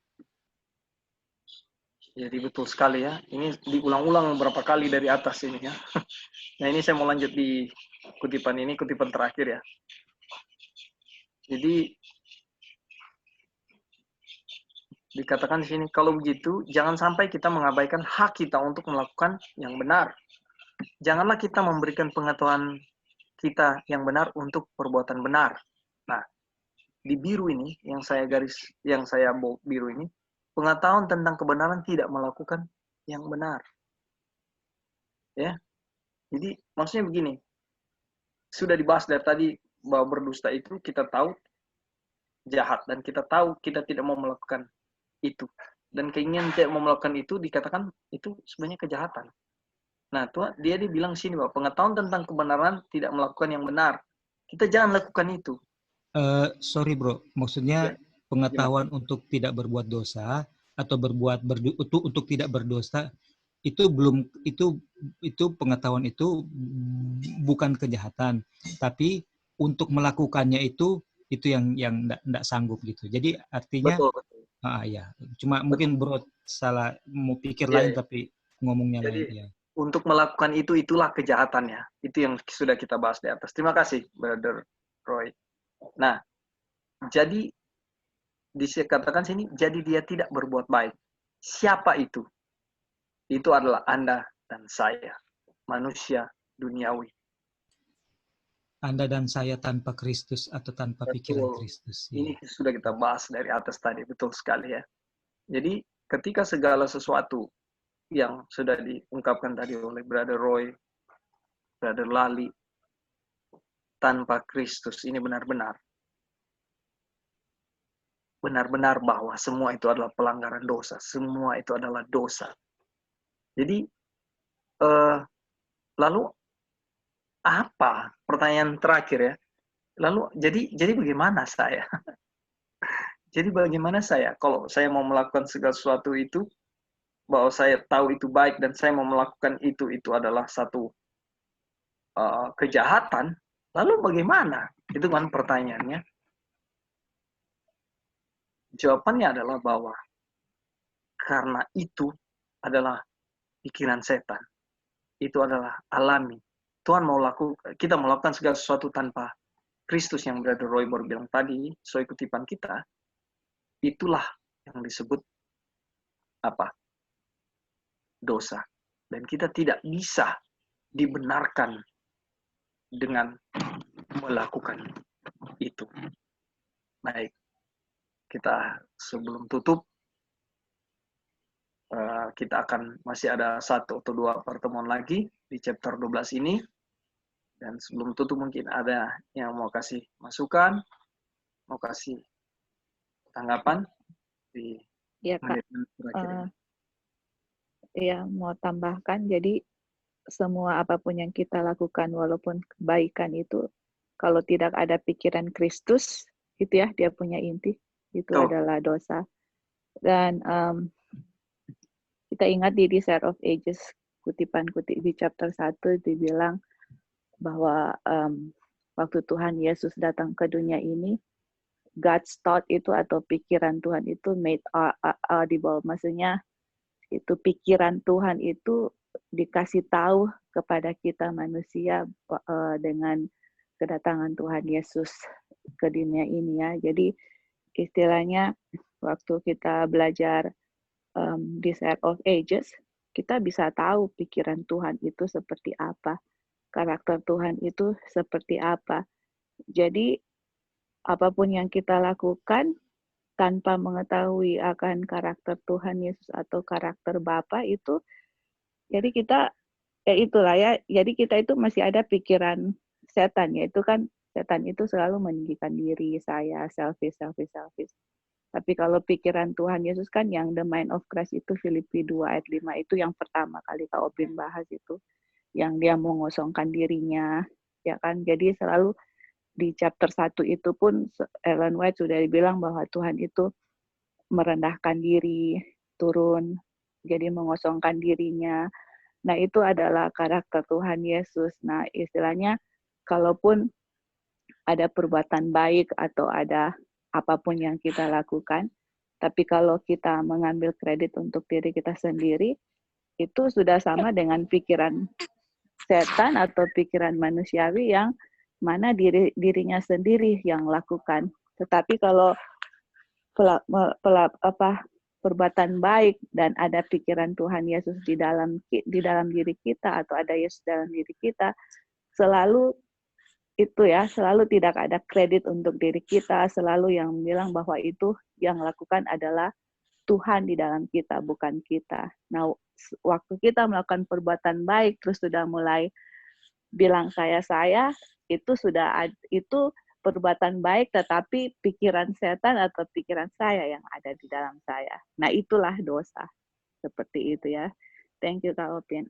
Jadi betul sekali ya. Ini diulang-ulang beberapa kali dari atas ini ya. Nah ini saya mau lanjut di kutipan ini, kutipan terakhir ya. Jadi dikatakan di sini, kalau begitu jangan sampai kita mengabaikan hak kita untuk melakukan yang benar. Janganlah kita memberikan pengetahuan kita yang benar untuk perbuatan benar. Nah, di biru ini yang saya biru ini, pengetahuan tentang kebenaran tidak melakukan yang benar. Ya. Jadi maksudnya begini. Sudah dibahas dari tadi bahwa berdusta itu kita tahu jahat dan kita tahu kita tidak mau melakukan itu. Dan keinginan tidak mau melakukan itu dikatakan itu sebenarnya kejahatan. Nah, dia dibilang sini bahwa pengetahuan tentang kebenaran tidak melakukan yang benar. Kita jangan lakukan itu. Sorry bro, maksudnya pengetahuan untuk tidak berbuat dosa atau untuk tidak berdosa itu belum itu pengetahuan itu bukan kejahatan, tapi untuk melakukannya itu yang enggak sanggup gitu. Jadi artinya betul. Ya, cuma mungkin bro salah mau pikir lain tapi ngomongnya jadi, lain ya. Untuk melakukan itulah kejahatannya. Itu yang sudah kita bahas di atas. Terima kasih, Brother Roy. Nah, jadi dikatakan sini, jadi dia tidak berbuat baik. Siapa itu? Itu adalah Anda dan saya, manusia duniawi. Anda dan saya tanpa Kristus atau tanpa pikiran Kristus. Ini sudah kita bahas dari atas tadi, betul sekali ya. Jadi ketika segala sesuatu yang sudah diungkapkan tadi oleh Brother Roy, Brother Lali, tanpa Kristus ini benar-benar bahwa semua itu adalah pelanggaran dosa, semua itu adalah dosa. Jadi lalu apa? Pertanyaan terakhir ya. Lalu jadi bagaimana saya? Jadi bagaimana saya kalau saya mau melakukan segala sesuatu itu, bahwa saya tahu itu baik dan saya mau melakukan itu adalah satu kejahatan, lalu bagaimana? Itu kan pertanyaannya. Jawabannya adalah bahwa karena itu adalah pikiran setan. Itu adalah alami. Tuhan kita mau lakukan segala sesuatu tanpa Kristus yang Brother Roy baru bilang tadi, sesuai kutipan kita, itulah yang disebut apa? Dosa. Dan kita tidak bisa dibenarkan dengan melakukan itu. Baik, kita sebelum tutup, kita akan masih ada 1 atau 2 pertemuan lagi di chapter 12 ini. Dan sebelum tutup mungkin ada yang mau kasih masukan, mau kasih tanggapan di menit-menit terakhir ini. Iya, mau tambahkan, jadi semua apapun yang kita lakukan, walaupun kebaikan itu, kalau tidak ada pikiran Kristus, itu ya, dia punya inti, itu adalah dosa. Dan kita ingat di Desire of Ages, kutipan-kutip di chapter 1, dibilang bahwa waktu Tuhan Yesus datang ke dunia ini, God's thought itu atau pikiran Tuhan itu made audible, maksudnya itu pikiran Tuhan itu dikasih tahu kepada kita manusia dengan kedatangan Tuhan Yesus ke dunia ini ya. Jadi istilahnya waktu kita belajar Desire of Ages, kita bisa tahu pikiran Tuhan itu seperti apa, karakter Tuhan itu seperti apa. Jadi apapun yang kita lakukan tanpa mengetahui akan karakter Tuhan Yesus atau karakter Bapa itu, jadi kita itulah ya, jadi kita itu masih ada pikiran setan, yaitu kan setan itu selalu meninggikan diri, saya selfish. Tapi kalau pikiran Tuhan Yesus kan yang the mind of Christ itu Filipi 2 ayat 5 itu yang pertama kali Kak Opin bahas itu. Yang dia mengosongkan dirinya, ya kan. Jadi selalu di chapter 1 itu pun Ellen White sudah dibilang bahwa Tuhan itu merendahkan diri, turun, jadi mengosongkan dirinya. Nah, itu adalah karakter Tuhan Yesus. Nah, istilahnya kalaupun ada perbuatan baik atau ada apapun yang kita lakukan, tapi kalau kita mengambil kredit untuk diri kita sendiri, itu sudah sama dengan pikiran setan atau pikiran manusiawi yang mana dirinya sendiri yang lakukan. Tetapi kalau perbuatan baik dan ada pikiran Tuhan Yesus di dalam diri kita atau ada Yesus dalam diri kita, selalu itu ya, selalu tidak ada kredit untuk diri kita, selalu yang bilang bahwa itu yang lakukan adalah Tuhan di dalam kita, bukan kita. Nah, waktu kita melakukan perbuatan baik, terus sudah mulai bilang saya, itu perbuatan baik, tetapi pikiran setan atau pikiran saya yang ada di dalam saya. Nah, itulah dosa. Seperti itu ya. Thank you, Kak Opin.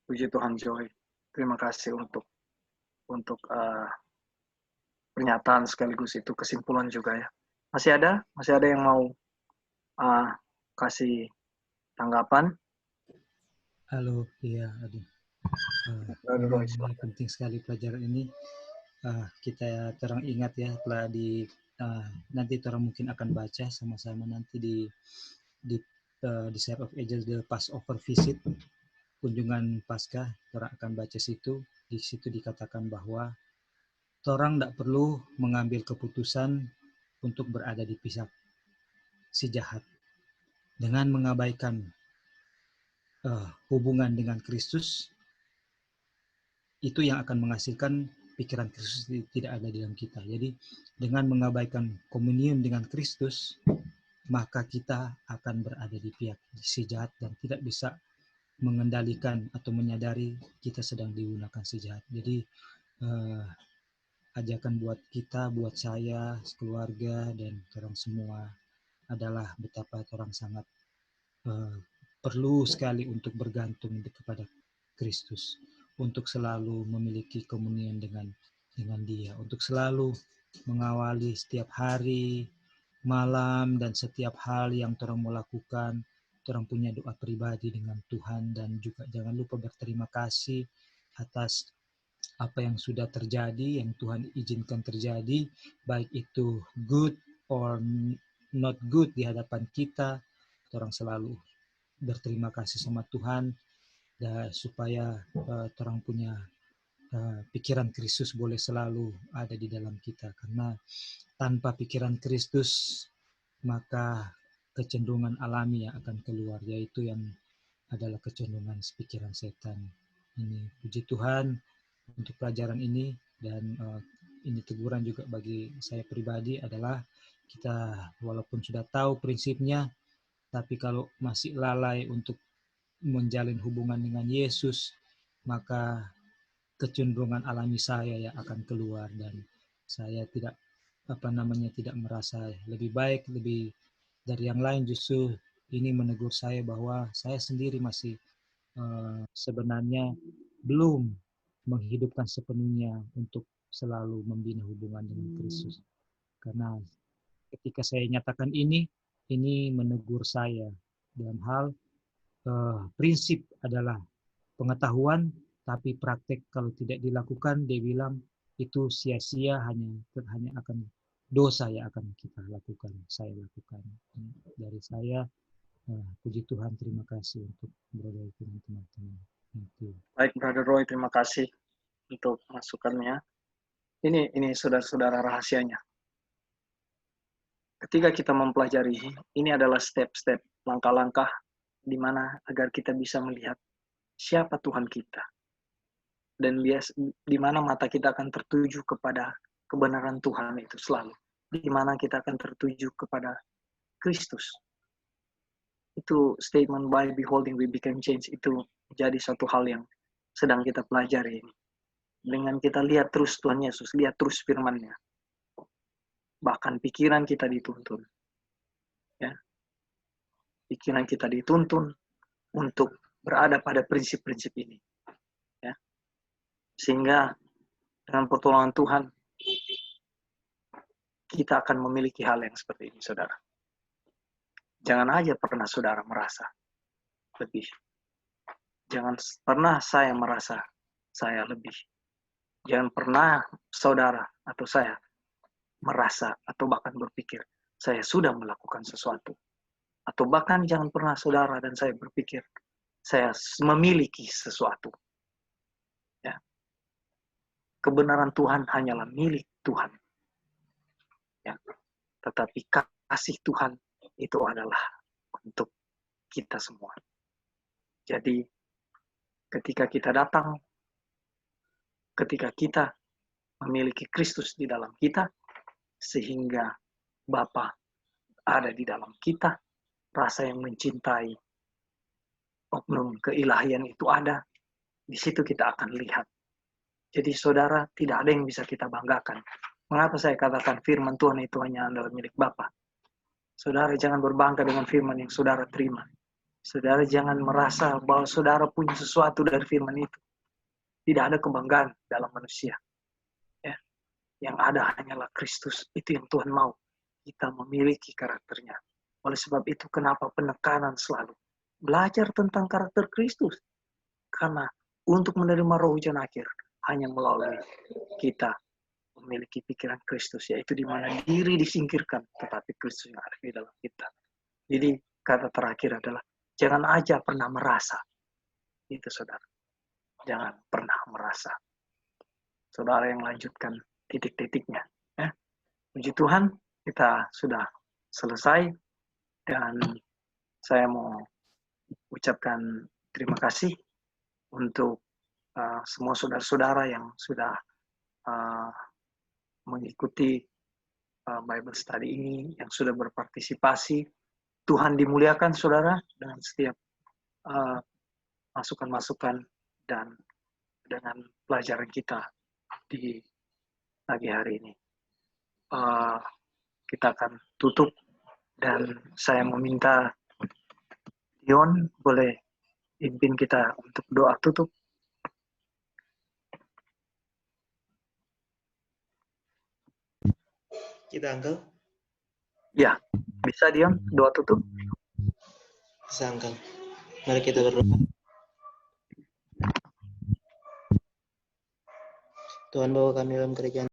Puji Tuhan, Joy. Terima kasih untuk pernyataan sekaligus itu kesimpulan juga ya. Masih ada yang mau kasih tanggapan? Halo, iya, aduh. Ini penting sekali pelajaran ini. Kita terang ingat ya, telah nanti orang mungkin akan baca sama-sama nanti di Share of Ages, the Passover visit, kunjungan Paskah, orang akan baca situ. Di situ dikatakan bahwa orang tidak perlu mengambil keputusan untuk berada di pihak si jahat dengan mengabaikan hubungan dengan Kristus. Itu yang akan menghasilkan pikiran Kristus tidak ada di dalam kita. Jadi dengan mengabaikan komunion dengan Kristus, maka kita akan berada di pihak si jahat dan tidak bisa mengendalikan atau menyadari kita sedang digunakan si jahat. Jadi ajakan buat kita, buat saya, keluarga, dan orang semua adalah betapa orang sangat perlu sekali untuk bergantung kepada Kristus, untuk selalu memiliki komunion dengan Dia, untuk selalu mengawali setiap hari, malam, dan setiap hal yang orang mau lakukan. Orang punya doa pribadi dengan Tuhan, dan juga jangan lupa berterima kasih atas apa yang sudah terjadi, yang Tuhan izinkan terjadi, baik itu good or not good di hadapan kita. Orang selalu berterima kasih sama Tuhan, dan supaya orang punya pikiran Kristus boleh selalu ada di dalam kita. Karena tanpa pikiran Kristus, maka kecenderungan alami yang akan keluar, yaitu yang adalah kecenderungan pikiran setan. Ini puji Tuhan untuk pelajaran ini, dan ini teguran juga bagi saya pribadi adalah kita walaupun sudah tahu prinsipnya, tapi kalau masih lalai untuk menjalin hubungan dengan Yesus, maka kecenderungan alami saya yang akan keluar, dan saya tidak merasa lebih baik, lebih dari yang lain. Justru ini menegur saya bahwa saya sendiri masih sebenarnya belum menghidupkan sepenuhnya untuk selalu membina hubungan dengan Kristus. Karena ketika saya nyatakan ini menegur saya dalam hal prinsip adalah pengetahuan, tapi praktek kalau tidak dilakukan, dia bilang itu sia-sia, hanya akan dosa yang akan kita lakukan, saya lakukan. Dari saya, puji Tuhan, terima kasih untuk berada dengan teman-teman. Baik, Brother Roy, terima kasih untuk masukannya. Ini saudara-saudara rahasianya. Ketika kita mempelajari, ini adalah step-step, langkah-langkah di mana agar kita bisa melihat siapa Tuhan kita. Dan di mana mata kita akan tertuju kepada kebenaran Tuhan itu selalu. Di mana kita akan tertuju kepada Kristus. Itu statement by beholding we become changed, itu menjadi satu hal yang sedang kita pelajari ini. Dengan kita lihat terus Tuhan Yesus, lihat terus firman-Nya. bahkan pikiran kita dituntun. Ya. Pikiran kita dituntun untuk berada pada prinsip-prinsip ini. Ya. Sehingga dengan pertolongan Tuhan, kita akan memiliki hal yang seperti ini, saudara. Jangan aja pernah saudara merasa lebih. Jangan pernah saya merasa saya lebih. Jangan pernah saudara atau saya merasa atau bahkan berpikir saya sudah melakukan sesuatu. Atau bahkan jangan pernah saudara dan saya berpikir saya memiliki sesuatu. Ya. Kebenaran Tuhan hanyalah milik Tuhan. Ya. Tetapi kasih Tuhan itu adalah untuk kita semua. Jadi ketika kita datang, ketika kita memiliki Kristus di dalam kita, sehingga Bapa ada di dalam kita, rasa yang mencintai, oknum keilahian itu ada, di situ kita akan lihat. Jadi saudara, tidak ada yang bisa kita banggakan. Mengapa saya katakan firman Tuhan itu hanya adalah milik Bapa? Saudara jangan berbangga dengan firman yang saudara terima. Saudara jangan merasa bahwa saudara punya sesuatu dari firman itu. Tidak ada kebanggaan dalam manusia. Ya. Yang ada hanyalah Kristus. Itu yang Tuhan mau. Kita memiliki karakternya. Oleh sebab itu kenapa penekanan selalu. Belajar tentang karakter Kristus. Karena untuk menerima roh hujan akhir, hanya melalui kita memiliki pikiran Kristus, yaitu di mana diri disingkirkan, tetapi Kristus yang ada di dalam kita. Jadi kata terakhir adalah, jangan aja pernah merasa. Itu saudara. Jangan pernah merasa. Saudara yang lanjutkan titik-titiknya. Ya. Puji Tuhan, kita sudah selesai. Dan saya mau ucapkan terima kasih untuk semua saudara-saudara yang sudah mengikuti Bible Study ini, yang sudah berpartisipasi. Tuhan dimuliakan saudara dengan setiap masukan-masukan dan dengan pelajaran kita di pagi hari ini. Kita akan tutup dan saya meminta Dion boleh pimpin kita untuk doa tutup. Kita Uncle? Ya, bisa Dion doa tutup? Bisa Uncle. Mari kita berdoa. Tuhan bawa kami dalam kerajaan